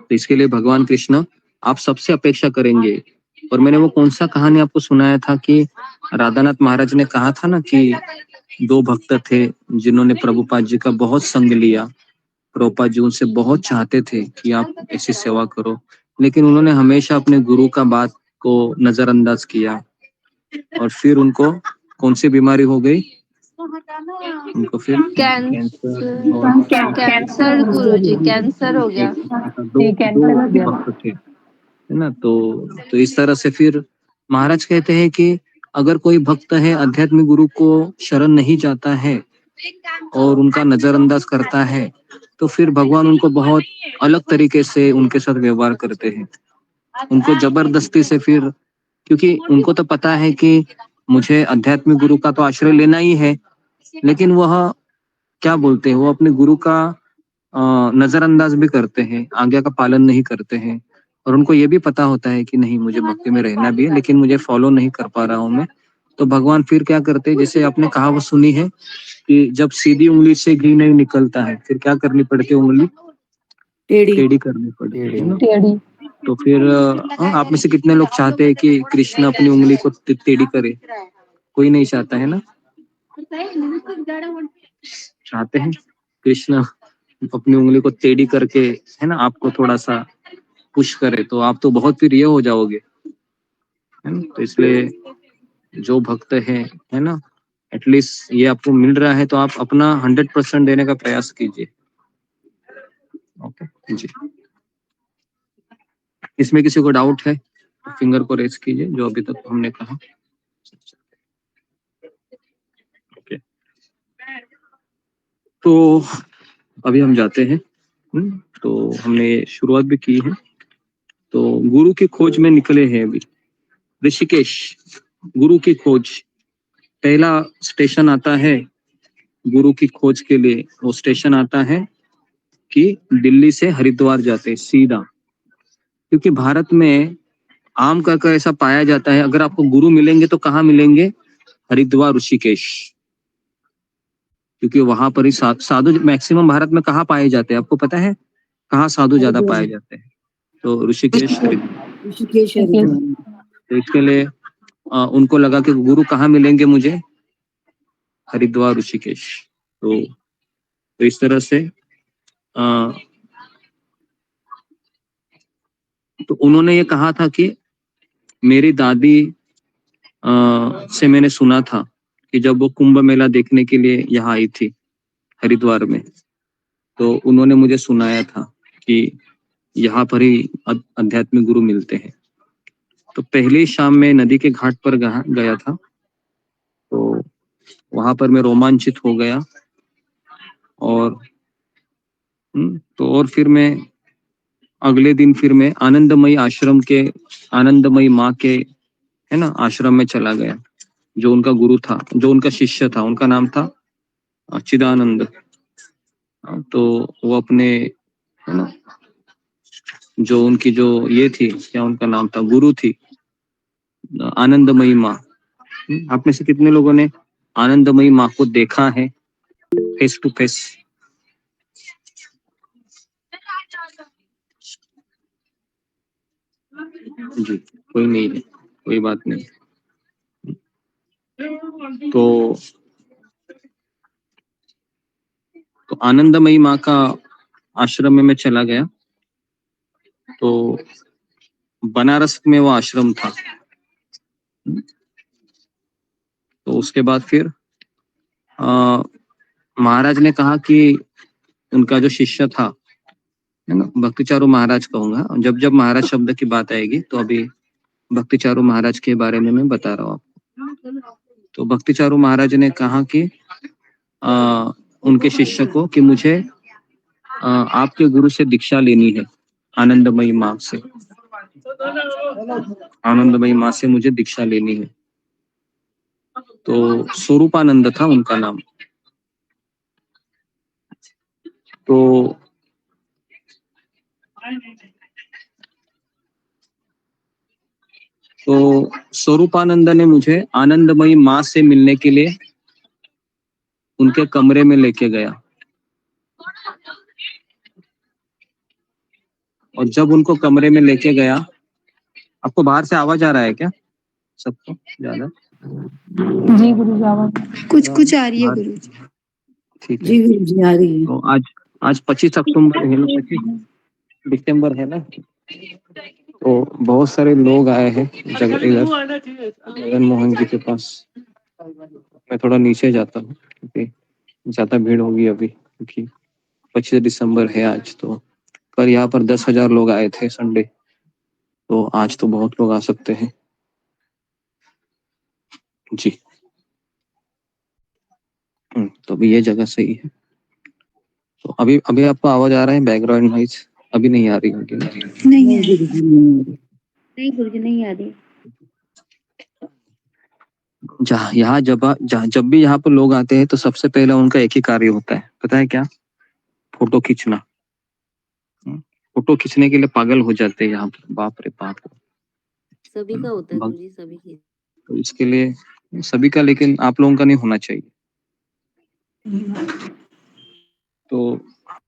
तो इसके लिए भगवान कृष्ण आप सबसे अपेक्षा करेंगे। और मैंने वो कौन सा कहानी आपको सुनाया था कि राधानाथ महाराज ने कहा था ना कि 2 भक्त थे जिन्होंने प्रभुपाद जी का बहुत संग लिया, प्रभुपाद जी उनसे बहुत चाहते थे कि आप ऐसी सेवा करो, लेकिन उन्होंने हमेशा अपने गुरु का बात को नजरअंदाज किया, और फिर उनको कौन सी बीमारी हो गई, उनको फिर कैंसर गुरुजी, कैंसर हो गया। दो भक्त थे, है ना। तो इस तरह से फिर महाराज कहते हैं कि अगर कोई भक्त है आध्यात्मिक गुरु को शरण नहीं जाता है और उनका नजरअंदाज करता है, तो फिर भगवान उनको बहुत अलग तरीके से उनके साथ व्यवहार करते हैं, उनको जबरदस्ती से। फिर क्योंकि उनको तो पता है कि मुझे आध्यात्मिक गुरु का तो आश्रय लेना ही है, लेकिन वह क्या बोलते हैं, वो अपने गुरु का नजरअंदाज भी करते हैं, आज्ञा का पालन नहीं करते हैं, और उनको ये भी पता होता है कि नहीं मुझे भक्ति में रहना भी है, लेकिन मुझे फॉलो नहीं कर पा रहा हूं मैं। तो भगवान फिर क्या करते हैं, जैसे आपने कहावत सुनी है कि जब सीधी उंगली से घी नहीं निकलता है, फिर क्या करनी पड़ती है, उंगली टेढ़ी करनी पड़ती है ना। तो फिर आप में से कितने लोग चाहते हैं कि कृष्ण अपनी उंगली को टेढ़ी करे? कोई नहीं चाहता है ना। चाहते हैं कृष्ण अपनी उंगली को टेढ़ी करके, है ना, आपको थोड़ा सा पुश करे, तो आप तो बहुत फिर ये हो जाओगे, है ना। तो इसलिए जो भक्त है ना, एटलीस्ट ये आपको मिल रहा है तो आप अपना 100% देने का प्रयास कीजिए। ओके जी। इसमें किसी को डाउट है तो फिंगर को रेस कीजिए, जो अभी तक हमने कहा। ओके, तो अभी हम जाते हैं। तो हमने शुरुआत भी की है। तो गुरु की खोज में निकले हैं अभी ऋषिकेश। गुरु की खोज, पहला स्टेशन आता है गुरु की खोज के लिए। वो स्टेशन आता है कि दिल्ली से हरिद्वार जाते सीधा, क्योंकि भारत में आम का ऐसा पाया जाता है, अगर आपको गुरु मिलेंगे तो कहाँ मिलेंगे? हरिद्वार, ऋषिकेश, क्योंकि वहां पर ही साधु मैक्सिमम भारत में कहाँ पाए जाते हैं, आपको पता है कहाँ साधु ज्यादा पाए जाते हैं? तो ऋषिकेश, ऋषिकेश हरिद्वार। तो इसके लिए उनको लगा कि गुरु कहाँ मिलेंगे मुझे? हरिद्वार, ऋषिकेश। तो इस तरह से तो उन्होंने ये कहा था कि मेरी दादी से मैंने सुना था कि जब वो कुंभ मेला देखने के लिए यहाँ आई थी हरिद्वार में, तो उन्होंने मुझे सुनाया था कि यहाँ पर ही आध्यात्मिक गुरु मिलते हैं। तो पहली शाम में नदी के घाट पर गया था, तो वहां पर मैं रोमांचित हो गया। और तो और फिर मैं अगले दिन फिर मैं आनंदमयी आश्रम के, आनंदमयी माँ के, है ना, आश्रम में चला गया। जो उनका गुरु था, जो उनका शिष्य था, उनका नाम था चिदानंद। तो वो अपने, है ना, जो उनकी जो ये थी, क्या उनका नाम था, गुरु थी आनंदमयी माँ। आप में से कितने लोगों ने आनंदमयी माँ को देखा है फेस टू फेस? जी, कोई नहीं है, कोई बात नहीं। तो आनंदमयी माँ का आश्रम में मैं चला गया। तो बनारस में वो आश्रम था। तो उसके बाद फिर महाराज ने कहा कि उनका जो शिष्य था, है ना, भक्तिचारू महाराज कहूंगा, जब जब महाराज शब्द की बात आएगी तो अभी भक्तिचारू महाराज के बारे में मैं बता रहा हूँ आपको। तो भक्तिचारू महाराज ने कहा कि उनके शिष्य को कि मुझे आपके गुरु से दीक्षा लेनी है, आनंदमयी माँ से, आनंदमयी माँ से मुझे दीक्षा लेनी है। तो स्वरूपानंद था उनका नाम। तो स्वरूपानंद ने मुझे आनंदमयी माँ से मिलने के लिए उनके कमरे में लेके गया। और जब उनको कमरे में लेके गया, आपको बाहर से आवाज आ रहा है क्या सबको ज्यादा? जी गुरुजी आवाज कुछ आ रही है गुरुजी। ठीक है जी गुरुजी आ रही है। तो आज 25 अक्टूबर है ना, 25 दिसंबर है ना। तो बहुत सारे लोग आए हैं जगन मोहन जी के पास। मैं थोड़ा नीचे जाता हूँ क्योंकि ज्यादा भीड़ होगी अभी, क्योंकि 25 दिसंबर है आज। तो कल यहाँ पर 10,000 लोग आए थे संडे, तो आज तो बहुत लोग आ सकते हैं जी। तो अभी ये जगह सही है। तो अभी आपको आवाज आ रहा है बैकग्राउंड नॉइज? अभी नहीं आ रही होगी? नहीं गुरुजी नहीं आ रही। जब भी यहाँ पर लोग आते हैं तो सबसे पहले उनका एक ही कार्य होता है, पता है क्या? फोटो खींचना। फोटो खींचने के लिए पागल हो जाते हैं यहाँ पर, बाप रे बाप। सभी का होता है गुरुजी, सभी की। तो इसके लिए सभी का, लेकिन आप लोगों का नहीं होना चाहिए। तो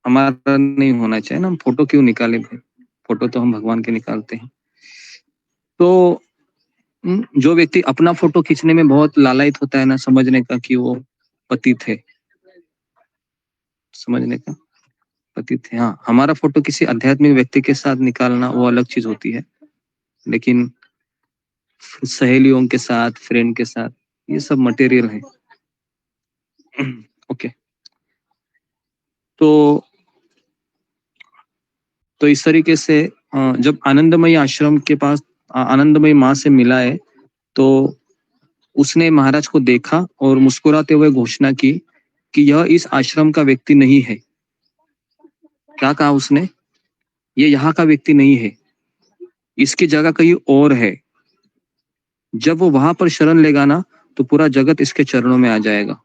हमारा नहीं होना चाहिए ना, हम फोटो क्यों निकाले भाई, फोटो तो हम भगवान के निकालते हैं। तो जो व्यक्ति अपना फोटो खींचने में बहुत लालायित होता है ना, समझने का कि वो पतित है, समझने का पतित है। हाँ, हमारा फोटो किसी आध्यात्मिक व्यक्ति के साथ निकालना वो अलग चीज होती है, लेकिन सहेलियों के साथ, फ्रेंड के साथ, ये सब मटेरियल है। ओके, तो इस तरीके से जब आनंदमयी आश्रम के पास आनंदमयी माँ से मिला है, तो उसने महाराज को देखा और मुस्कुराते हुए घोषणा की कि यह इस आश्रम का व्यक्ति नहीं है। क्या कहा उसने? ये यहाँ का व्यक्ति नहीं है, इसकी जगह कहीं और है। जब वो वहां पर शरण लेगा ना, तो पूरा जगत इसके चरणों में आ जाएगा।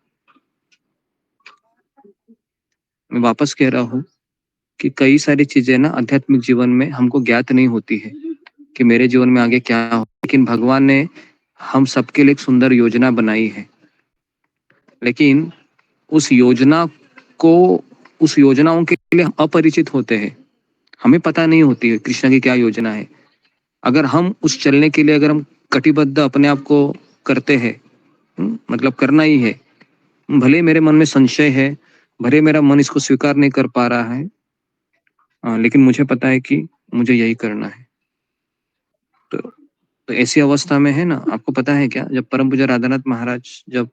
मैं वापस कह रहा हूँ कि कई सारी चीजें ना आध्यात्मिक जीवन में हमको ज्ञात नहीं होती है कि मेरे जीवन में आगे क्या हो, लेकिन भगवान ने हम सबके लिए एक सुंदर योजना बनाई है। लेकिन उस योजनाओं के लिए हम अपरिचित होते हैं, हमें पता नहीं होती है कृष्ण की क्या योजना है। अगर हम उस चलने के लिए अगर हम कटिबद्ध अपने आप को करते हैं, मतलब करना ही है, भले मेरे मन में संशय है, भले मेरा मन इसको स्वीकार नहीं कर पा रहा है, लेकिन मुझे पता है कि मुझे यही करना है। तो ऐसी अवस्था में है ना, आपको पता है क्या, जब परम पूज्य राधानाथ महाराज जब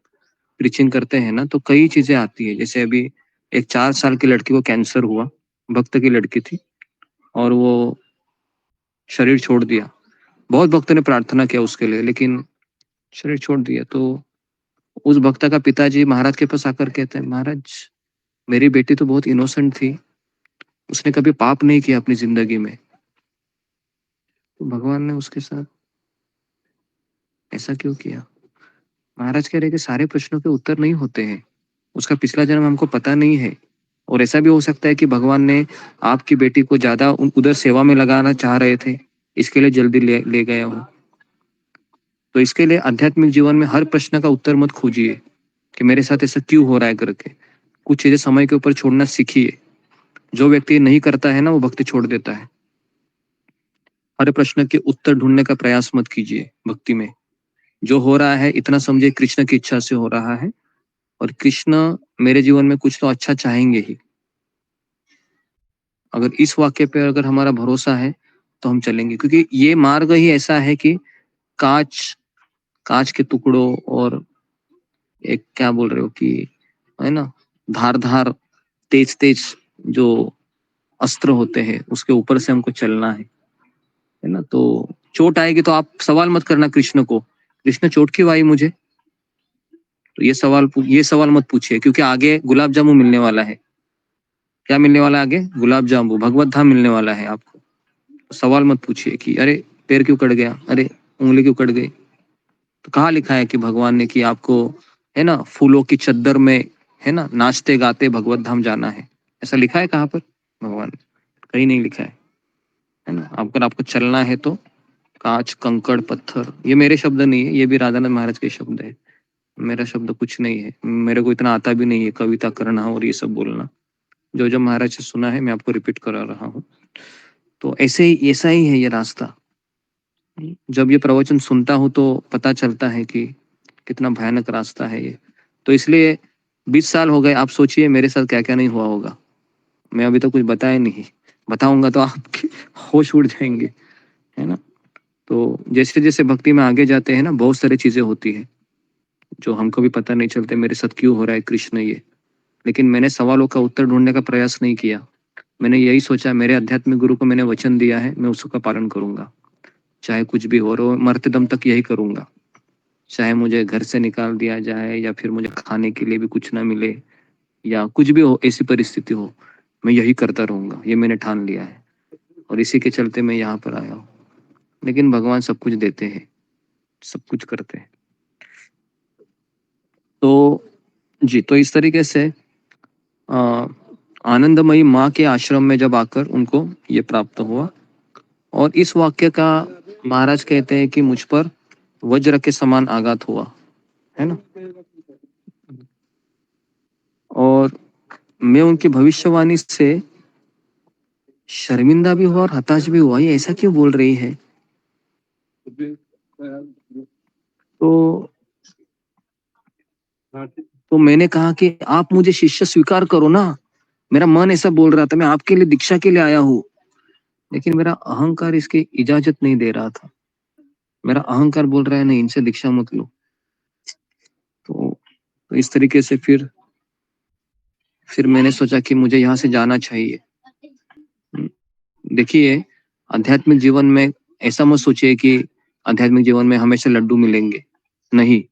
प्रीचिंग करते हैं ना, तो कई चीजें आती है। जैसे अभी एक 4 साल की लड़की को कैंसर हुआ, भक्त की लड़की थी, और वो शरीर छोड़ दिया। बहुत भक्तों ने प्रार्थना किया उसके लिए, लेकिन शरीर छोड़ दिया। तो उस भक्त का पिताजी महाराज के पास आकर कहते हैं, महाराज मेरी बेटी तो बहुत इनोसेंट थी, उसने कभी पाप नहीं किया अपनी जिंदगी में। तो भगवान ने उसके साथ ऐसा क्यों किया? महाराज कह रहे कि सारे प्रश्नों के उत्तर नहीं होते हैं, उसका पिछला जन्म हमको पता नहीं है, और ऐसा भी हो सकता है कि भगवान ने आपकी बेटी को ज्यादा उधर सेवा में लगाना चाह रहे थे, इसके लिए जल्दी ले गया हो। तो इसके लिए आध्यात्मिक जीवन में हर प्रश्न का उत्तर मत खोजिए कि मेरे साथ ऐसा क्यों हो रहा है करके। कुछ चीजें समय के ऊपर छोड़ना सीखिए। जो व्यक्ति नहीं करता है ना, वो भक्ति छोड़ देता है। हर प्रश्न के उत्तर ढूंढने का प्रयास मत कीजिए भक्ति में। जो हो रहा है इतना समझिए कृष्ण की इच्छा से हो रहा है, और कृष्ण मेरे जीवन में कुछ तो अच्छा चाहेंगे ही। अगर इस वाक्य पे अगर हमारा भरोसा है तो हम चलेंगे, क्योंकि ये मार्ग ही ऐसा है कि कांच के टुकड़ों और एक क्या बोल रहे हो कि है ना, धार तेज जो अस्त्र होते हैं, उसके ऊपर से हमको चलना है ना। तो चोट आएगी तो आप सवाल मत करना कृष्ण को, कृष्ण चोट क्यों आई मुझे, तो ये सवाल मत पूछिए, क्योंकि आगे गुलाब जामुन मिलने वाला है। क्या मिलने वाला है आगे? गुलाब जामुन, भगवत धाम मिलने वाला है आपको। तो सवाल मत पूछिए कि अरे पैर क्यों कट गया, अरे उंगली क्यों कट गई। तो कहाँ लिखा है कि भगवान ने कि आपको है ना फूलों की चद्दर में है ना नाचते गाते भगवत धाम जाना है? ऐसा लिखा है कहाँ पर? भगवान कहीं नहीं लिखा है ना। आपको चलना है तो कांच कंकड़ पत्थर, ये मेरे शब्द नहीं है, ये भी राधानाथ महाराज के शब्द है, मेरा शब्द कुछ नहीं है। मेरे को इतना आता भी नहीं है कविता करना और ये सब बोलना। जो महाराज से सुना है मैं आपको रिपीट करा रहा हूँ। तो ऐसा ही है ये रास्ता। जब ये प्रवचन सुनता हूँ तो पता चलता है कि कितना भयानक रास्ता है ये। तो इसलिए 20 साल हो गए, आप सोचिए मेरे साथ क्या क्या नहीं हुआ होगा। मैं अभी तो कुछ बताया नहीं, बताऊंगा तो आपके होश उड़ जाएंगे, है ना। तो जैसे जैसे भक्ति में आगे जाते हैं ना, बहुत सारी चीजें होती है जो हमको भी पता नहीं चलते मेरे साथ क्यों हो रहा है कृष्ण ये। लेकिन मैंने सवालों का उत्तर ढूंढने का प्रयास नहीं किया। मैंने यही सोचा, मेरे आध्यात्मिक गुरु को मैंने वचन दिया है, मैं उसका पालन करूंगा, चाहे कुछ भी हो रहा हो, मरते दम तक यही करूंगा। चाहे मुझे घर से निकाल दिया जाए, या फिर मुझे खाने के लिए भी कुछ ना मिले, या कुछ भी हो, ऐसी परिस्थिति हो, मैं यही करता रहूंगा, ये मैंने ठान लिया है। और इसी के चलते मैं यहाँ पर आया हूँ। लेकिन भगवान सब कुछ देते हैं, सब कुछ करते हैं। तो जी, तो इस तरीके से आनंदमयी माँ के आश्रम में जब आकर उनको ये प्राप्त हुआ, और इस वाक्य का महाराज कहते हैं कि मुझ पर वज्र के समान आघात हुआ, है ना। और मैं उनकी भविष्यवाणी से शर्मिंदा भी हुआ और हताश भी हुआ, ये ऐसा क्यों बोल रही है? तो मैंने कहा कि आप मुझे शिष्य स्वीकार करो ना, मेरा मन ऐसा बोल रहा था, मैं आपके लिए दीक्षा के लिए आया हूँ, लेकिन मेरा अहंकार इसकी इजाजत नहीं दे रहा था। मेरा अहंकार बोल रहा है नहीं, इनसे दीक्षा मत लो। तो इस तरीके से फिर मैंने सोचा कि मुझे यहाँ से जाना चाहिए। देखिए, आध्यात्मिक जीवन में ऐसा मत सोचिए कि आध्यात्मिक जीवन में हमेशा लड्डू मिलेंगे, नहीं।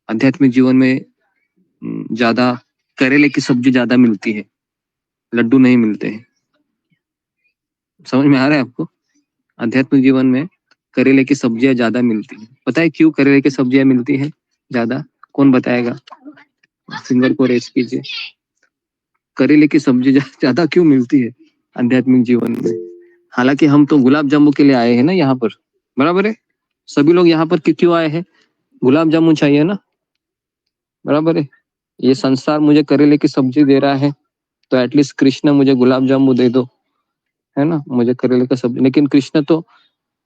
आध्यात्मिक जीवन में ज्यादा करेले की सब्जी ज्यादा मिलती है, लड्डू नहीं मिलते हैं। समझ में आ रहा है आपको? आध्यात्मिक जीवन में करेले की सब्जियां ज्यादा मिलती है। पता है क्यों करेले की सब्जियां मिलती है ज्यादा? कौन बताएगा? सिंगर को रेस कीजिए। करेले की सब्जी ज्यादा क्यों मिलती है आध्यात्मिक जीवन में? हालांकि हम तो गुलाब जामुन के लिए आए हैं ना यहाँ पर, बराबर है? सभी लोग यहाँ पर क्यों आए हैं? गुलाब जामुन चाहिए ना, बराबर है? ये संसार मुझे करेले की सब्जी दे रहा है, तो एटलीस्ट कृष्ण मुझे गुलाब जामुन दे दो, है ना? मुझे करेले का सब्जी, लेकिन कृष्ण तो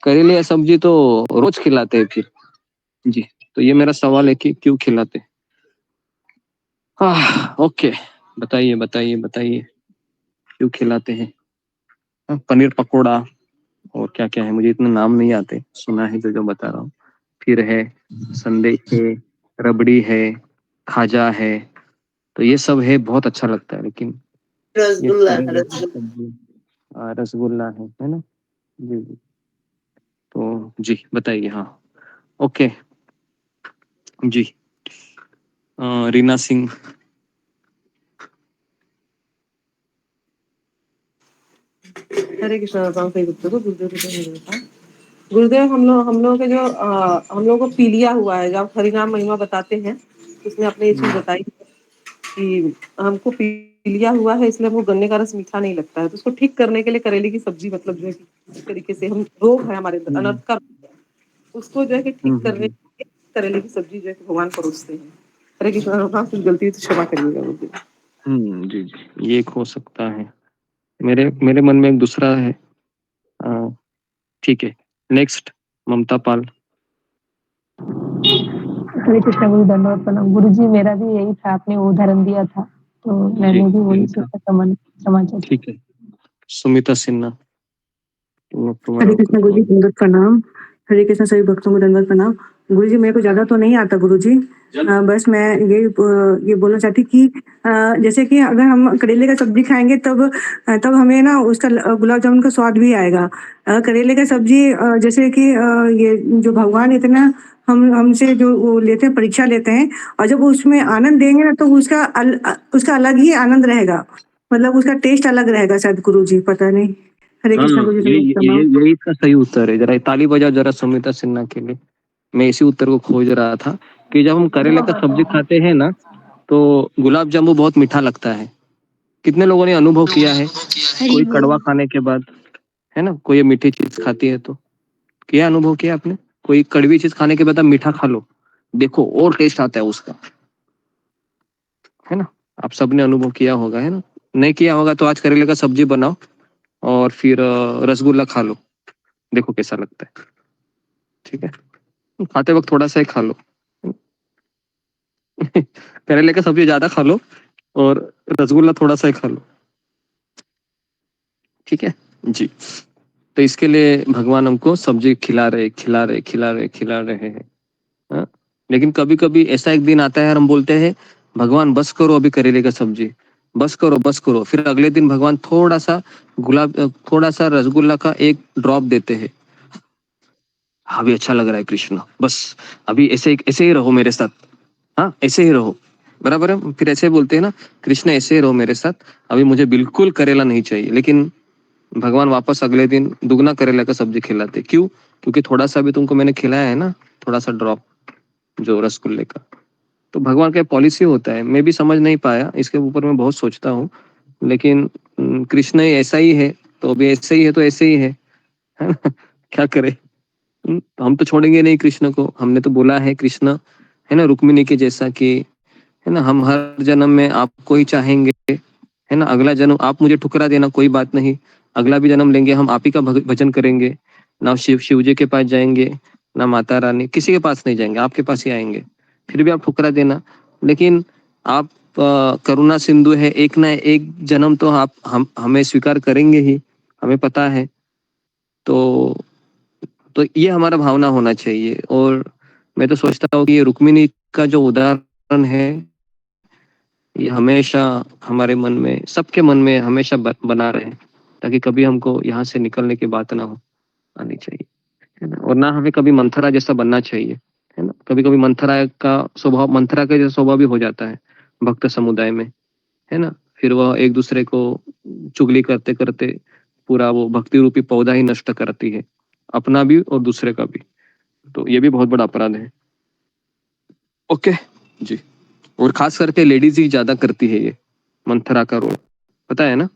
करेले या सब्जी तो रोज खिलाते हैं फिर जी। तो ये मेरा सवाल है कि क्यों खिलाते? ओके, बताइए बताइए बताइए, क्यों खिलाते हैं? पनीर पकोड़ा और क्या क्या है, मुझे इतना नाम नहीं आते, सुना है जो बता रहा हूँ। फिर है संदेश है, रबड़ी है, खाजा है, तो ये सब है, बहुत अच्छा लगता है। लेकिन रसगुल्ला है ना? जी जी। तो जी बताइए। हाँ ओके जी। रीना सिंह। हरे कृष्णा। गुरुदेव, हम लोगों के जो हम लोगों को पीलिया हुआ है, जब हरिनाम महिमा बताते हैं उसमें आपने ये चीज बताई कि हमको पीलिया हुआ है, इसलिए हमको गन्ने का रस मीठा नहीं लगता है, तो उसको ठीक करने के लिए करेले की सब्जी, मतलब जो है इस तरीके से हम रोग है हमारे अंदर अनर्थ का, उसको जो है कि ठीक करने के लिए करेले की सब्जी जो है भगवान परोसते हैं। हरे कृष्णा, कुछ गलती तो क्षमा करिएगा मुझे। जी जी, ये एक हो सकता है। मेरे मन में एक दूसरा है। ठीक है, नेक्स्ट ममता पाल। हरे कृष्ण गुरु, धन्यवाद प्रणाम। गुरु जी, मेरा भी यही था, आपने वो उदाहरण दिया था, तो मैंने भी वही सोचा समाचार। ठीक है, सुमिता सिन्हा। हरे कृष्ण गुरु जी, दंडवत प्रणाम। हरे कृष्ण सभी भक्तों को दंडवत प्रणाम। गुरु जी, मेरे को ज्यादा तो नहीं आता गुरु जी, बस मैं ये बोलना चाहती कि जैसे कि अगर हम करेले का सब्जी खाएंगे तब हमें ना उसका गुलाब जामुन का स्वाद भी आएगा। करेले का सब्जी जैसे कि ये जो भगवान इतना हमसे जो वो लेते हैं, परीक्षा लेते हैं, और जब उसमें आनंद देंगे ना तो उसका अलग ही आनंद रहेगा, मतलब उसका टेस्ट अलग रहेगा शायद गुरु जी, पता नहीं। हरे कृष्ण गुरु जी, यही इसका सही उत्तर है। जरा ताली बजाओ जरा सुमिता सिन्हा के लिए। मैं इसी उत्तर को खोज रहा था कि जब हम करेले का सब्जी खाते हैं ना, तो गुलाब जामुन बहुत मीठा लगता है। कितने लोगों ने अनुभव किया है? कोई कड़वा खाने के बाद, है ना, कोई मीठी चीज खाती है तो क्या अनुभव किया आपने? कोई कड़वी चीज खाने के बाद आप मीठा खा लो, देखो और टेस्ट आता है उसका, है ना? आप सबने अनुभव किया होगा, है ना? नहीं किया होगा तो आज करेले का सब्जी बनाओ और फिर रसगुल्ला खा लो, देखो कैसा लगता है। ठीक है, खाते वक्त थोड़ा सा ही खा लो। करेले का सब्जी ज्यादा खा लो और रसगुल्ला थोड़ा सा ही खा लो, ठीक है जी। तो इसके लिए भगवान हमको सब्जी खिला रहे हैं। हाँ? लेकिन कभी कभी ऐसा एक दिन आता है और हम बोलते हैं भगवान बस करो अभी करेले का सब्जी, बस करो। फिर अगले दिन भगवान थोड़ा सा रसगुल्ला का एक ड्रॉप देते हैं। अभी अच्छा लग रहा है कृष्ण, बस अभी ऐसे ही रहो मेरे साथ, हाँ ऐसे ही रहो, बराबर है? फिर ऐसे बोलते हैं ना, कृष्ण ऐसे ही रहो मेरे साथ, अभी मुझे बिल्कुल करेला नहीं चाहिए। लेकिन भगवान वापस अगले दिन दुगना करेला का सब्जी खिलाते। क्यों? क्योंकि थोड़ा सा भी तुमको मैंने खिलाया है ना, थोड़ा सा ड्रॉप जो रसगुल्ले का। तो भगवान का पॉलिसी होता है, मैं भी समझ नहीं पाया, इसके ऊपर मैं बहुत सोचता हूँ, लेकिन कृष्ण ऐसा ही है तो अभी ऐसे ही है, तो ऐसे ही है ना? क्या करे? हम तो छोड़ेंगे नहीं कृष्ण को। हमने तो बोला है कृष्ण, है ना, रुक्मिणी के जैसा कि, है ना, हम हर जन्म में आपको ही चाहेंगे, है ना। अगला जन्म आप मुझे ठुकरा देना, कोई बात नहीं, अगला भी जन्म लेंगे, हम आप ही का भजन करेंगे, ना शिव जी के पास जाएंगे, ना माता रानी, किसी के पास नहीं जाएंगे, आपके पास ही आएंगे। फिर भी आप ठुकरा देना, लेकिन आप करुणा सिंधु है, एक ना एक जन्म तो आप हमें स्वीकार करेंगे ही, हमें पता है। तो ये हमारा भावना होना चाहिए। और मैं तो सोचता हूँ कि ये रुक्मिणी का जो उदाहरण है, ये हमेशा हमारे मन में, सबके मन में हमेशा बना रहे, ताकि कभी हमको यहाँ से निकलने की बात ना हो आनी चाहिए, है ना। और ना हमें कभी मंथरा जैसा बनना चाहिए, है ना। कभी कभी मंथरा का जैसा स्वभाव भी हो जाता है भक्त समुदाय में, है ना। फिर वह एक दूसरे को चुगली करते करते पूरा वो भक्ति रूपी पौधा ही नष्ट करती है, अपना भी और दूसरे का भी। तो ये भी बहुत बड़ा अपराध है। ओके जी। और खास करके लेडीज ही ज्यादा करती है ये मंथरा का रोल, पता है ना।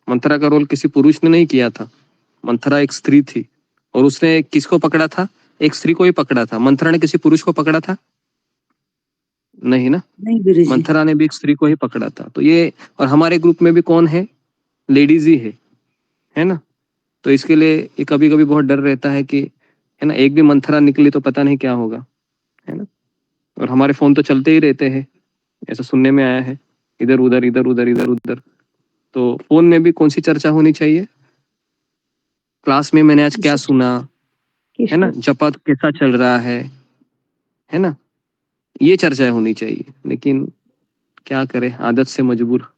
मंथरा का रोल किसी पुरुष ने नहीं किया था, मंथरा एक स्त्री थी, और उसने किसको पकड़ा था, एक स्त्री को ही पकड़ा था। मंथरा ने किसी पुरुष को पकड़ा था नहीं ना, नहीं गुरुजी। मंथरा ने भी एक स्त्री को ही पकड़ा था। तो ये, और हमारे ग्रुप में भी कौन है, लेडीज ही है ना। तो इसके लिए ये कभी कभी बहुत डर रहता है कि, है ना, एक भी मंथरा निकली तो पता नहीं क्या होगा, है ना। और हमारे फोन तो चलते ही रहते हैं, ऐसा सुनने में आया है, इधर उधर इधर उधर इधर उधर। तो फोन में भी कौन सी चर्चा होनी चाहिए, क्लास में मैंने आज क्या सुना, है ना, जपा तो कैसा चल रहा है ना, ये चर्चा होनी चाहिए। लेकिन क्या करें, आदत से मजबूर।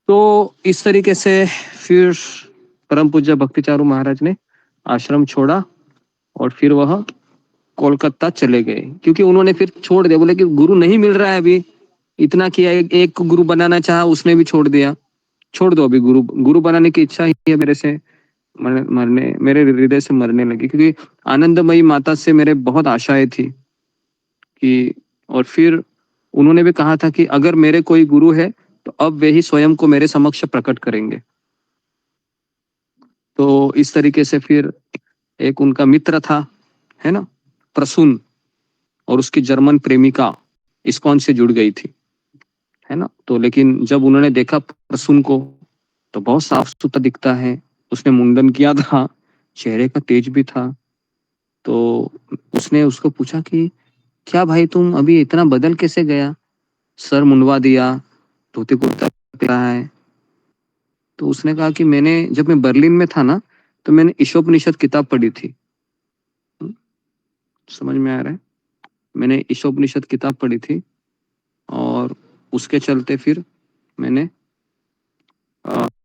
तो इस तरीके से फिर परम पूज्य भक्तिचारू महाराज ने आश्रम छोड़ा और फिर वह कोलकाता चले गए, क्योंकि उन्होंने फिर छोड़ दिया, बोले कि गुरु नहीं मिल रहा है अभी, इतना किया, एक गुरु बनाना चाहा, उसने भी छोड़ दिया, छोड़ दो अभी, गुरु बनाने की इच्छा ही है मेरे से, मेरे हृदय से मरने लगी, क्योंकि आनंदमयी माता से मेरे बहुत आशाएं थी कि, और फिर उन्होंने भी कहा था कि अगर मेरे कोई गुरु है तो अब वे ही स्वयं को मेरे समक्ष प्रकट करेंगे। तो इस तरीके से फिर एक उनका मित्र था, है ना, प्रसून, और उसकी जर्मन प्रेमिका इस्कॉन से जुड़ गई थी, है ना। तो लेकिन जब उन्होंने देखा प्रसून को, तो बहुत साफ सुथरा दिखता है, उसने मुंडन किया था, चेहरे का तेज भी था। तो उसने उसको पूछा कि क्या भाई तुम अभी इतना बदल कैसे गया, सर मुंडवा दिया, धोती कुर्ता पहना है। तो उसने कहा कि जब मैं बर्लिन में था ना, तो मैंने ईशोपनिषद किताब पढ़ी थी। समझ में आ रहा है, मैंने ईशोपनिषद किताब पढ़ी थी, और उसके चलते फिर मैंने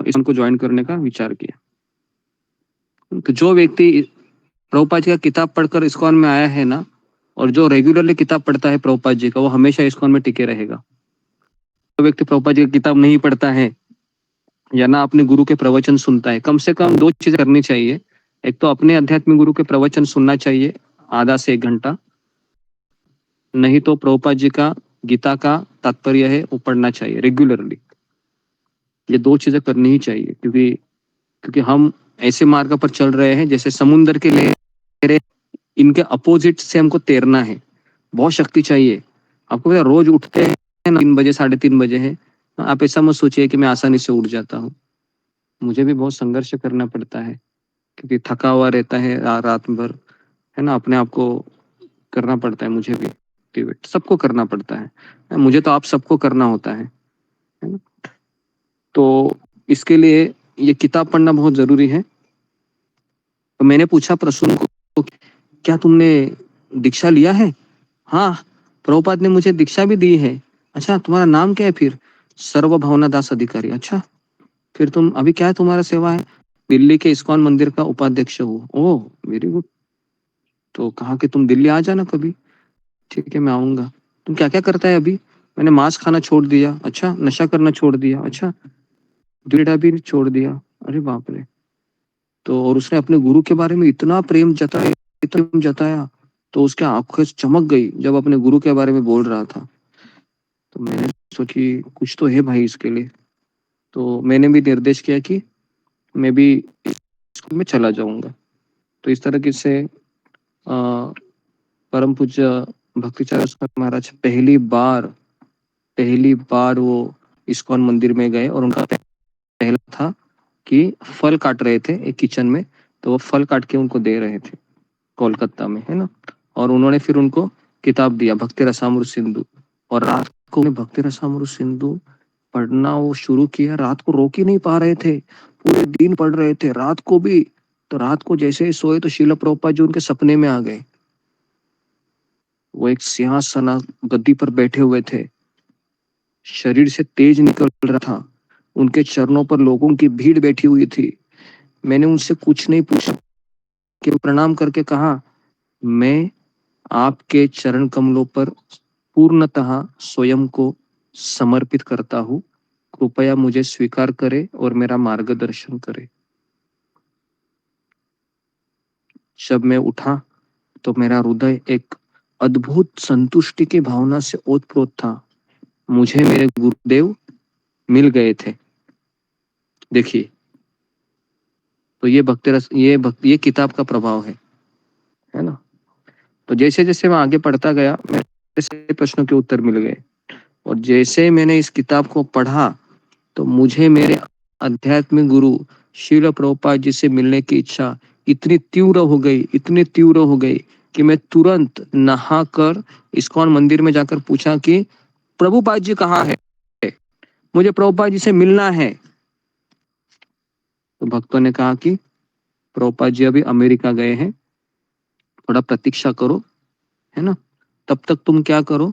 इसको ज्वाइन करने का विचार किया। तो जो व्यक्ति प्रभुपाद जी का किताब पढ़कर इस्कॉन में आया है ना, और जो रेगुलरली किताब पढ़ता है प्रभुपाद जी का, वो हमेशा इस्कॉन में टिके रहेगा। जो व्यक्ति प्रभुपाद जी की किताब नहीं पढ़ता है, या ना अपने गुरु के प्रवचन सुनता है, कम से कम दो चीजें करनी चाहिए। एक तो अपने आध्यात्मिक गुरु के प्रवचन सुनना चाहिए आधा से 1 घंटा, नहीं तो प्रभुपाद जी का गीता का तात्पर्य है वो पढ़ना चाहिए रेगुलरली। ये 2 चीजें करनी ही चाहिए, क्योंकि हम ऐसे मार्ग पर चल रहे हैं जैसे समुद्र के लिए, इनके अपोजिट से हमको तैरना है, बहुत शक्ति चाहिए। आपको पता, रोज उठते हैं 3 बजे 3:30 बजे है, आप ऐसा मत सोचिए कि मैं आसानी से उठ जाता हूँ, मुझे भी बहुत संघर्ष करना पड़ता है, क्योंकि थका हुआ रहता है रात भर, है ना, अपने आप को करना पड़ता है, मुझे भी एक्टिवेट सबको करना पड़ता है, मुझे तो आप सबको करना होता है ना। तो इसके लिए ये किताब पढ़ना बहुत जरूरी है। तो मैंने पूछा प्रसून को, क्या तुमने दीक्षा लिया है? हाँ, प्रभुपाद ने मुझे दीक्षा भी दी है। अच्छा, तुम्हारा नाम क्या है फिर? सर्व भावना दास अधिकारी। अच्छा, फिर तुम अभी क्या है तुम्हारा सेवा है? दिल्ली के इस्कॉन मंदिर का उपाध्यक्ष हूँ। Oh very good. तो कहा कि तुम दिल्ली आ जाना कभी। ठीक है, मैं आऊंगा। तुम क्या क्या करता है अभी? मैंने मांस खाना छोड़ दिया। अच्छा, नशा करना छोड़ दिया। अच्छा, बीड़ा भी छोड़ दिया। अरे बाप रे। तो और उसने अपने गुरु के बारे में इतना प्रेम जताया, तो उसके आंखें चमक गई जब अपने गुरु के बारे में बोल रहा था। तो मैंने सोची कुछ तो है भाई इसके लिए। तो मैंने भी निर्देश किया कि मैं भी स्कूल में चला जाऊंगा। तो इस तरह से परम पूज्य भक्तिचार्य महाराज पहली बार पहली बार वो इस्कॉन मंदिर में गए और उनका पहला था कि फल काट रहे थे एक किचन में, तो वो फल काट के उनको दे रहे थे कोलकाता में, है ना। और उन्होंने फिर उनको किताब दिया भक्ति रसामृत सिंधु, और रात को भक्ति रसामृत सिंधु पढ़ना वो शुरू किया। रात को रोक ही नहीं पा रहे थे, पूरे दिन पढ़ रहे थे, रात को भी। तो रात को जैसे ही सोए तो श्रील प्रभुपाद जी उनके सपने में आ गए। वो एक सिंहासन गद्दी पर बैठे हुए थे, शरीर से तेज निकल रहा था, उनके चरणों पर लोगों की भीड़ बैठी हुई थी। मैंने उनसे कुछ नहीं पूछा, केवल प्रणाम करके कहा, मैं आपके चरण कमलों पर पूर्णतः स्वयं को समर्पित करता हूँ, कृपया मुझे स्वीकार करे और मेरा मार्गदर्शन करे। जब मैं उठा तो मेरा हृदय एक अद्भुत संतुष्टि की भावना से ओतप्रोत था। मुझे मेरे गुरुदेव मिल गए थे। देखिए, तो ये किताब का प्रभाव है ना। तो जैसे जैसे मैं आगे पढ़ता गया, मेरे से प्रश्नों के उत्तर मिल गए, और जैसे मैंने इस किताब को पढ़ा तो मुझे मेरे आध्यात्मिक गुरु श्रील प्रभुपाद जी से मिलने की इच्छा इतनी तीव्र हो गई कि मैं तुरंत नहाकर इस्कॉन मंदिर में जाकर पूछा कि प्रभुपाद जी कहाँ है, मुझे प्रभुपाद जी से मिलना है। तो भक्तों ने कहा कि प्रभुपाद जी अभी अमेरिका गए हैं, थोड़ा प्रतीक्षा करो, है ना, तब तक तुम क्या करो।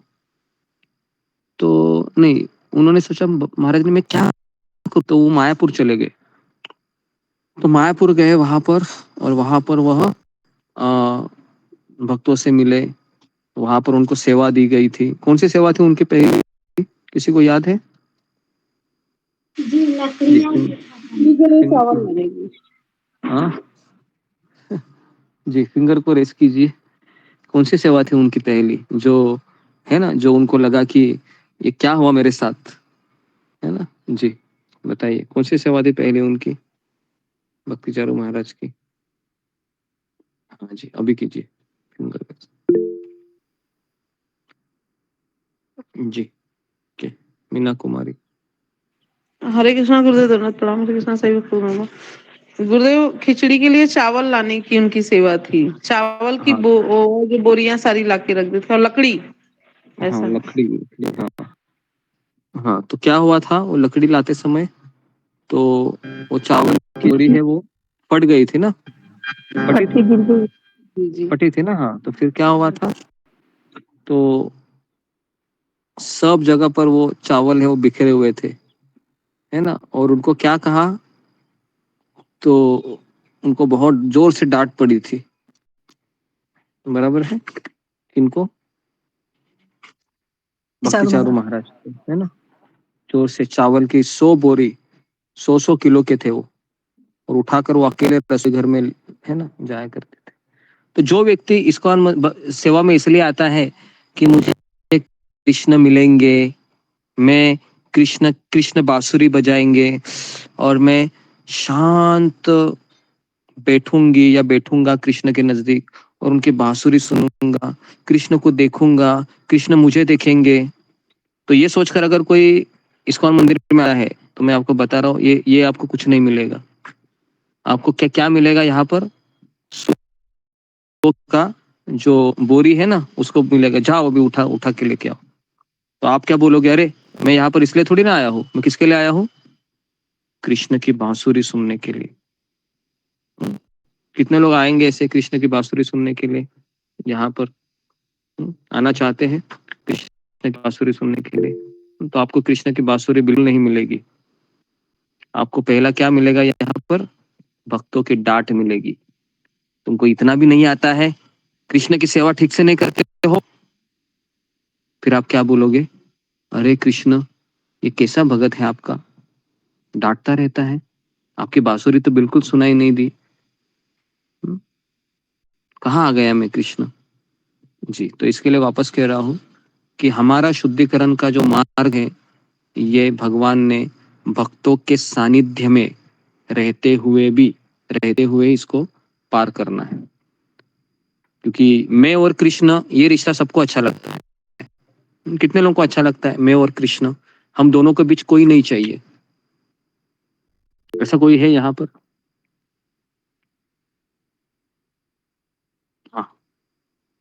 तो नहीं, उन्होंने सोचा महाराज ने मैं क्या करूं, तो वो मायापुर चले गए। तो मायापुर गए वहां पर, और वहां पर वह भक्तों से मिले, वहां पर उनको सेवा दी गई थी। कौन सी सेवा थी उनकी पहली, किसी को याद है? चावल मिलेगी। हाँ जी, फिंगर को रेस्ट कीजिए। कौन सी सेवा थी उनकी पहली, जो है ना, जो उनको लगा कि ये क्या हुआ मेरे साथ, है ना। जी बताइए, कौन सी सेवा थी पहले उनकी, भक्ति चारू महाराज की? हाँ जी, अभी कीजिए फिंगर जी। के मीना कुमारी। हरे कृष्णा गुरुदेव, धन्यवाद प्रणाम। हरे कृष्णा सही पूर्ण गुरुदेव, खिचड़ी के लिए चावल लाने की उनकी सेवा थी। चावल की हाँ जो बोरियां सारी लाके रख देते, और लकड़ी हाँ, ऐसा। लकड़ी, हाँ हाँ। तो क्या हुआ था, वो लकड़ी लाते समय तो वो चावल की बोरी है वो फट गई थी ना, फटी थी ना। हाँ, तो फिर क्या हुआ था, तो सब जगह पर वो चावल है वो बिखरे हुए थे, है ना। और उनको क्या कहा, तो उनको बहुत जोर से डांट पड़ी थी, बराबर है, किनको? भक्ति चारू महाराज को, है ना। जोर से चावल की 100 बोरी, 100 किलो के थे वो, और उठाकर वो अकेले रसोई घर में, है ना, जाया करते थे। तो जो व्यक्ति इस्कॉन सेवा में इसलिए आता है कि मुझे कृष्ण मिलेंगे, मैं कृष्ण कृष्ण बांसुरी बजाएंगे, और मैं शांत बैठूंगी या बैठूंगा कृष्ण के नजदीक, और उनकी बांसुरी सुनूंगा, कृष्ण को देखूंगा, कृष्ण मुझे देखेंगे। तो ये सोचकर अगर कोई इस्कॉन मंदिर में आया है, तो मैं आपको बता रहा हूँ, ये आपको कुछ नहीं मिलेगा। आपको क्या क्या मिलेगा यहाँ पर, का जो बोरी है ना उसको मिलेगा, जाओ अभी उठा के लेके आओ। तो आप क्या बोलोगे, अरे मैं यहाँ पर इसलिए थोड़ी ना आया हूँ, मैं किसके लिए आया हूँ, कृष्ण की बांसुरी सुनने के लिए। कितने लोग आएंगे ऐसे कृष्ण की बांसुरी सुनने के लिए यहाँ पर, आना चाहते हैं कृष्ण की बांसुरी सुनने के लिए? तो आपको कृष्ण की बांसुरी बिल्कुल नहीं मिलेगी। आपको पहला क्या मिलेगा यहाँ पर, भक्तों की डांट मिलेगी। तुमको इतना भी नहीं आता है, कृष्ण की सेवा ठीक से नहीं करते हो, फिर आप क्या बोलोगे, अरे कृष्ण ये कैसा भगत है आपका, डांटता रहता है, आपकी बांसुरी तो बिल्कुल सुनाई नहीं दी, कहाँ आ गया मैं कृष्ण। जी, तो इसके लिए वापस कह रहा हूं कि हमारा शुद्धिकरण का जो मार्ग है, ये भगवान ने भक्तों के सानिध्य में रहते हुए इसको पार करना है। क्योंकि मैं और कृष्ण ये रिश्ता सबको अच्छा लगता है, कितने लोगों को अच्छा लगता है मैं और कृष्ण, हम दोनों के बीच कोई नहीं चाहिए? ऐसा कोई है यहाँ पर? हाँ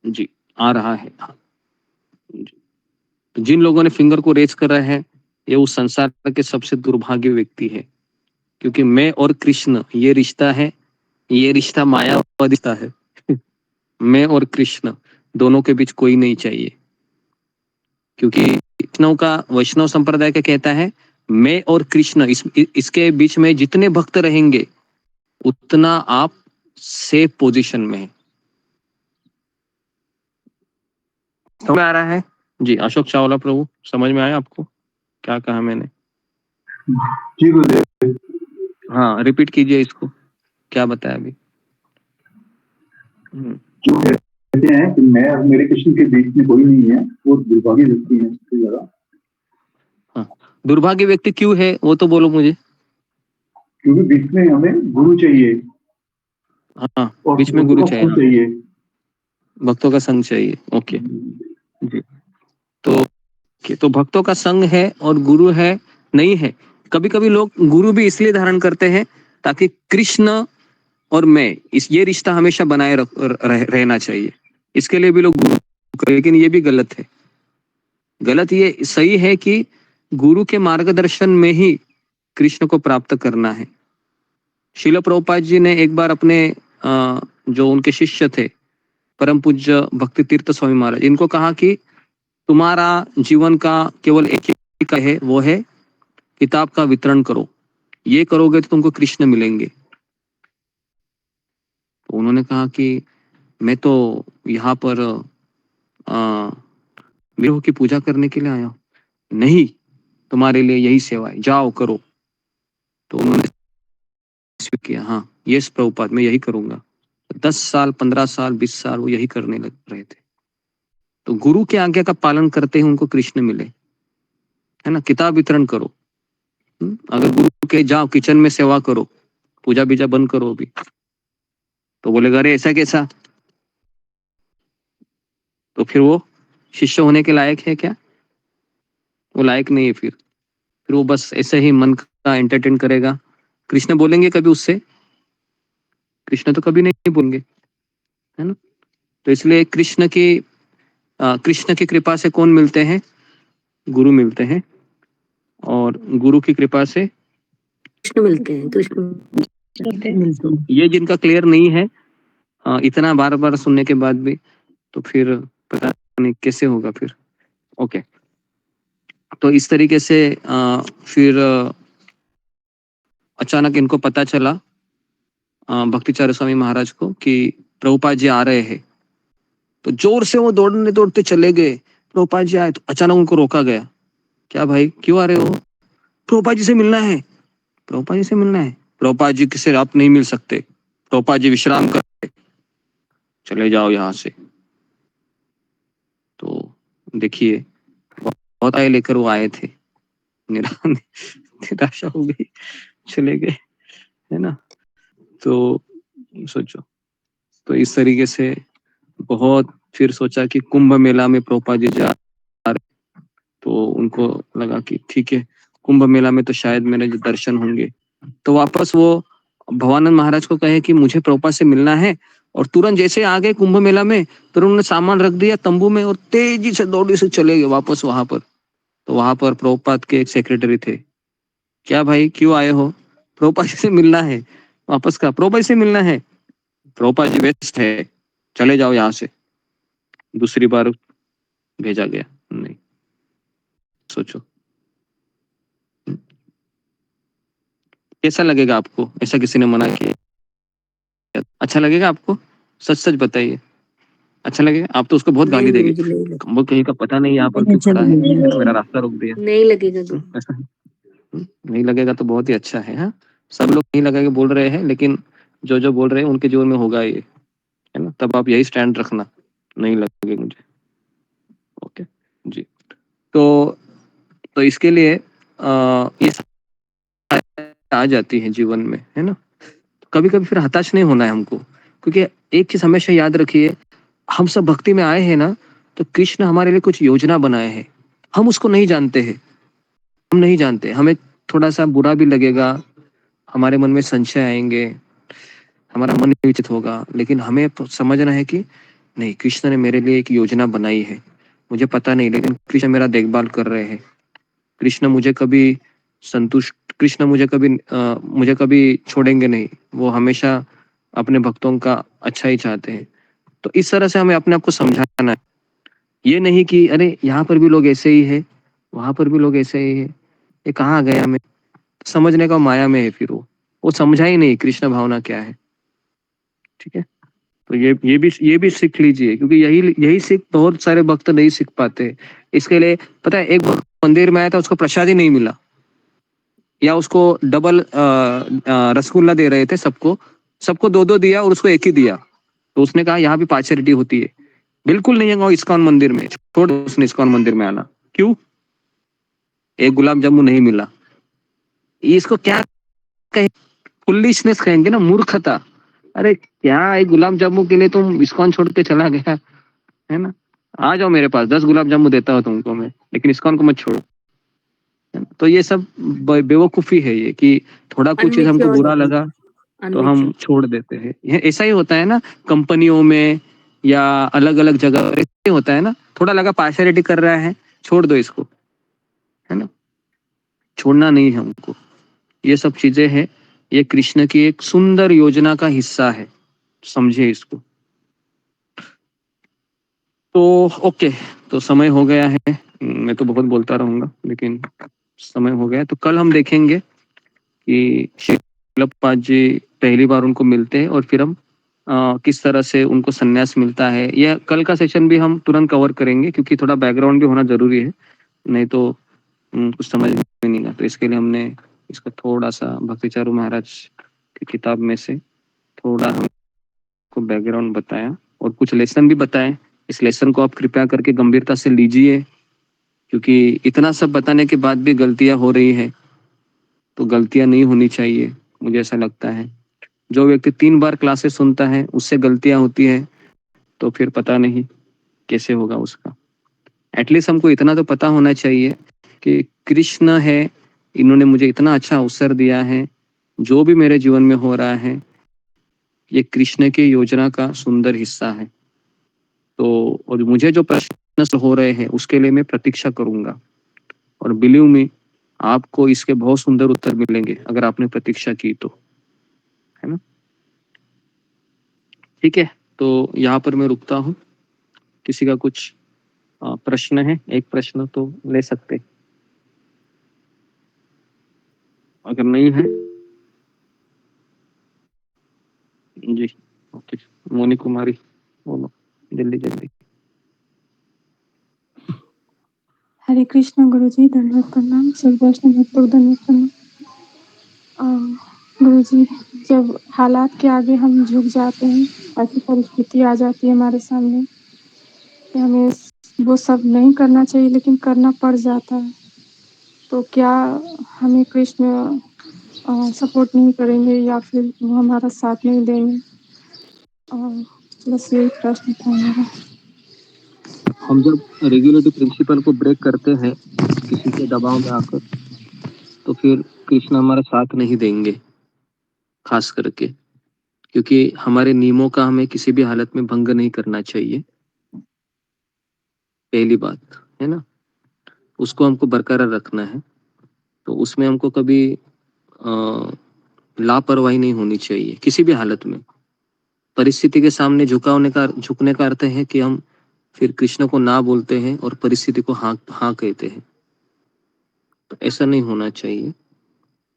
जी, आ रहा है। हाँ जी। तो जिन लोगों ने फिंगर को रेज कर रहे हैं, ये उस संसार के सबसे दुर्भाग्य व्यक्ति है, क्योंकि मैं और कृष्ण ये रिश्ता है, ये रिश्ता मायावादी रिश्ता है। मैं और कृष्ण दोनों के बीच कोई नहीं चाहिए, क्योंकि वैष्णव संप्रदाय का कहता है मैं और कृष्ण, इसके बीच में जितने भक्त रहेंगे उतना आप सेफ पोजीशन में है। समझ में आ रहा है जी? अशोक चावला प्रभु, समझ में आया आपको क्या कहा मैंने? जी गुरुदेव। हाँ, रिपीट कीजिए इसको, क्या बताया अभी? जो कहते हैं कि मैं और मेरे कृष्ण के बीच में कोई नहीं है, वो दुर्भाग्य व्यक्ति है सबसे ज्यादा। हाँ, दुर्भाग्य व्यक्ति क्यों है वो तो बोलो मुझे। क्योंकि बीच में हमें गुरु चाहिए। हाँ, बीच में गुरु चाहिए, भक्तों का संग चाहिए। ओके जी। तो भक्तों का संग है और गुरु है नहीं है। कभी कभी लोग गुरु भी इसलिए धारण करते हैं ताकि कृष्ण और मैं ये रिश्ता हमेशा बनाए रहना चाहिए, इसके लिए भी लोग गुरु, लेकिन ये भी गलत है। गलत ये सही है कि गुरु के मार्गदर्शन में ही कृष्ण को प्राप्त करना है। शिल प्रभुपाद जी ने एक बार अपने जो उनके शिष्य थे परम पूज्य भक्ति तीर्थ स्वामी महाराज, इनको कहा कि तुम्हारा जीवन का केवल एक ही का है, वो है किताब का वितरण करो, ये करोगे तो तुमको कृष्ण मिलेंगे। तो उन्होंने कहा कि मैं तो यहाँ पर विग्रह की पूजा करने के लिए आया हूँ। नहीं, तुम्हारे लिए यही सेवा है, जाओ करो। तो उन्होंने किया, हाँ यस प्रभुपाद, मैं यही करूंगा। 10 साल 15 साल 20 साल वो यही करने लग रहे थे। तो गुरु के आज्ञा का पालन करते ही उनको कृष्ण मिले, है ना। किताब वितरण करो, अगर गुरु के जाओ किचन में सेवा करो, पूजा बीजा बंद करो अभी, तो बोलेगा अरे ऐसा कैसा, तो फिर वो शिष्य होने के लायक है क्या? वो लायक नहीं है। फिर वो बस ऐसे ही मन का एंटरटेन करेगा। कृष्ण बोलेंगे कभी उससे? कृष्ण तो कभी नहीं बोलेंगे, है ना। तो इसलिए कृष्ण की कृपा से कौन मिलते हैं? गुरु मिलते हैं, और गुरु की कृपा से कृष्ण मिलते हैं, कृष्ण ये जिनका क्लियर नहीं है इतना बार बार सुनने के बाद भी, तो फिर पता नहीं कैसे होगा फिर। ओके, तो इस तरीके से फिर अचानक इनको पता चला भक्तिचार्य स्वामी महाराज को कि प्रभुपाद जी आ रहे हैं। तो जोर से वो दौड़ते चले गए। प्रभुपाद जी आए तो अचानक उनको रोका गया। क्या भाई, क्यों आ रहे हो? प्रभुपाद जी से मिलना है। प्रभुपाद जी से मिलना है? प्रभुपाद जी से आप नहीं मिल सकते, प्रभुपाद जी विश्राम करते, चले जाओ यहाँ से। तो देखिए बहुत आए लेकर वो आए थे, निराशा हो गई, चले गए, है ना। तो सोचो, तो इस तरीके से बहुत फिर सोचा कि कुंभ मेला में प्रभुपाद जी जा रहे, तो उनको लगा कि ठीक है कुंभ मेला में तो शायद मेरे जो दर्शन होंगे। तो वापस वो भवानंद महाराज को कहे कि मुझे प्रभुपाद से मिलना है, और तुरंत जैसे आ गए कुंभ मेला में, तो उन्होंने सामान रख दिया तंबू में और तेजी से दौड़ी से चले गए वापस वहां पर। तो वहां पर प्रभुपाद के एक सेक्रेटरी थे। क्या भाई, क्यों आए हो? प्रभुपाद जी से मिलना है। वापस कहा प्रभुपाद जी से मिलना है। प्रभुपाद जी व्यस्त है, चले जाओ यहाँ से। दूसरी बार भेजा गया नहीं। सोचो कैसा लगेगा आपको, ऐसा किसी ने मना किया? अच्छा लगेगा आपको? सच सच बताइए, अच्छा लगेगा? आप तो उसको बहुत गाली देंगे, वो कहीं का पता नहीं यहाँ पर क्यों खड़ा है, मेरा रास्ता रोक दिया। नहीं लगेगा ऐसा नहीं लगेगा तो बहुत ही अच्छा है। हाँ, सब लोग नहीं लगा के बोल रहे हैं, लेकिन जो जो बोल रहे हैं उनके जीवन में होगा ये, है ना। तब आप यही स्टैंड रखना, नहीं लगे मुझे। ओके जी। तो इसके लिए ये आ जाती है जीवन में, है ना। कभी कभी फिर हताश नहीं होना है हमको, क्योंकि एक चीज हमेशा याद रखिए, हम सब भक्ति में आए हैं ना, तो कृष्ण हमारे लिए कुछ योजना बनाए हैं। हम उसको नहीं जानते हैं, हम नहीं जानते, हमें थोड़ा सा बुरा भी लगेगा, हमारे मन में संशय आएंगे, हमारा मन विचलित होगा, लेकिन हमें समझना है कि नहीं, कृष्ण ने मेरे लिए एक योजना बनाई है, मुझे पता नहीं, लेकिन कृष्ण मेरा देखभाल कर रहे हैं, कृष्ण मुझे कभी कृष्ण मुझे कभी छोड़ेंगे नहीं, वो हमेशा अपने भक्तों का अच्छा ही चाहते हैं। तो इस तरह से हमें अपने आप को समझाना है, ये नहीं कि अरे यहाँ पर भी लोग ऐसे ही है, वहां पर भी लोग ऐसे ही है, ये कहाँ गया, हमें समझने का माया में है, फिर वो समझा ही नहीं कृष्ण भावना क्या है। ठीक है, तो ये भी सीख लीजिए, क्योंकि यही सीख बहुत सारे भक्त नहीं सीख पाते। इसके लिए पता है, एक भक्त मंदिर में आया था, उसको प्रसाद ही नहीं मिला, या उसको डबल रसगुल्ला दे रहे थे, सबको दो दो दिया और उसको एक ही दिया, तो उसने कहा यहाँ भी पार्शियलिटी होती है, बिल्कुल नहीं है इस्कॉन मंदिर में, छोड़ दो उसने इस्कॉन मंदिर में आना। क्यों? एक गुलाब जामुन नहीं मिला। इसको क्या कहें, फुलिशनेस कहेंगे ना, मूर्खता। अरे क्या, एक गुलाब जामुन के लिए तुम इस्कॉन छोड़ के चला गया, है ना? आ जाओ मेरे पास, 10 गुलाब जामुन देता हूँ तुमको मैं, लेकिन इस्कॉन को मत छोड़ो। तो ये सब बेवकूफी है, ये कि थोड़ा कुछ चीज हमको बुरा लगा तो हम छोड़ देते हैं। ये ऐसा ही होता है ना कंपनियों में या अलग अलग जगह, ऐसा ही होता है ना, थोड़ा लगा पार्शियलिटी कर रहा है, छोड़ दो इसको, है ना? छोड़ना नहीं है हमको। ये सब चीजें हैं, ये कृष्ण की एक सुंदर योजना का हिस्सा है, समझे इसको। तो ओके, तो समय हो गया है, मैं तो बहुत बोलता रहूंगा, लेकिन समय हो गया, तो कल हम देखेंगे कि शिलपाद जी पहली बार उनको मिलते हैं और फिर हम किस तरह से उनको संन्यास मिलता है। यह कल का सेशन भी हम तुरंत कवर करेंगे, क्योंकि थोड़ा बैकग्राउंड भी होना जरूरी है, नहीं तो कुछ समझ में नहीं आएगा। तो इसके लिए हमने इसका थोड़ा सा भक्तिचारू महाराज की किताब में से थोड़ा हमको बैकग्राउंड बताया और कुछ लेसन भी बताए। इस लेसन को आप कृपया करके गंभीरता से लीजिए, क्योंकि इतना सब बताने के बाद भी गलतियां हो रही है, तो गलतियां नहीं होनी चाहिए, मुझे ऐसा लगता है। जो व्यक्ति 3 बार क्लासेस सुनता है उससे गलतियां होती है, तो फिर पता नहीं कैसे होगा उसका। एटलीस्ट हमको इतना तो पता होना चाहिए कि कृष्ण है, इन्होंने मुझे इतना अच्छा अवसर दिया है, जो भी मेरे जीवन में हो रहा है ये कृष्ण की योजना का सुंदर हिस्सा है। तो और मुझे जो प्रश्न हो रहे हैं उसके लिए मैं प्रतीक्षा करूंगा, और बिलीव मी, आपको इसके बहुत सुंदर उत्तर मिलेंगे अगर आपने प्रतीक्षा की तो, है ना? ठीक है, तो यहाँ पर मैं रुकता हूँ। किसी का कुछ प्रश्न है? एक प्रश्न तो ले सकते, अगर नहीं है जी। ओके, मोनी कुमारी बोलो, जल्दी जल्दी। हरे कृष्ण गुरुजी, दंडवत प्रणाम। सब वैष्णव भक्तों दंडवत प्रणाम। गुरुजी, जब हालात के आगे हम झुक जाते हैं, ऐसी परिस्थिति आ जाती है हमारे सामने कि हमें वो सब नहीं करना चाहिए लेकिन करना पड़ जाता है, तो क्या हमें कृष्ण सपोर्ट नहीं करेंगे या फिर वो हमारा साथ नहीं देंगे? बस यही प्रश्न था मेरा। हम जब रेगुलेटरी प्रिंसिपल को ब्रेक करते हैं किसी के दबाव में आकर, तो फिर कृष्ण हमारा साथ नहीं देंगे, खास करके क्योंकि हमारे नियमों का हमें किसी भी हालत में भंग नहीं करना चाहिए, पहली बात, है ना? उसको हमको बरकरार रखना है, तो उसमें हमको कभी लापरवाही नहीं होनी चाहिए किसी भी हालत में। परिस्थिति के सामने झुकने का अर्थ है कि हम फिर कृष्ण को ना बोलते हैं और परिस्थिति को हाँ हाँ कहते हैं, तो ऐसा नहीं होना चाहिए।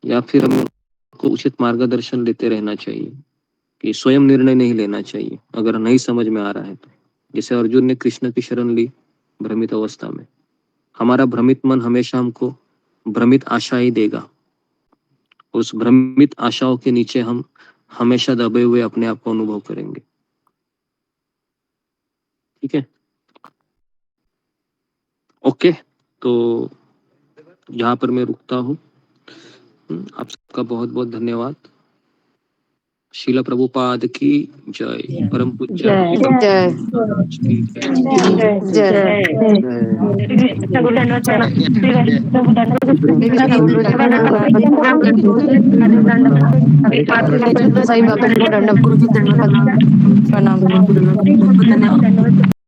या फिर हमको उचित मार्गदर्शन लेते रहना चाहिए, कि स्वयं निर्णय नहीं लेना चाहिए अगर नहीं समझ में आ रहा है तो। जैसे अर्जुन ने कृष्ण की शरण ली भ्रमित अवस्था में, हमारा भ्रमित मन हमेशा हमको भ्रमित आशा ही देगा, उस भ्रमित आशाओं के नीचे हम हमेशा दबे हुए अपने आप को अनुभव करेंगे। ठीक है, ओके, तो यहाँ पर मैं रुकता हूँ। आप सबका बहुत बहुत धन्यवाद। शीला प्रभुपाद की जय। परम पूज्य जय की जय। साईं बाबा को दंडवत प्रणाम।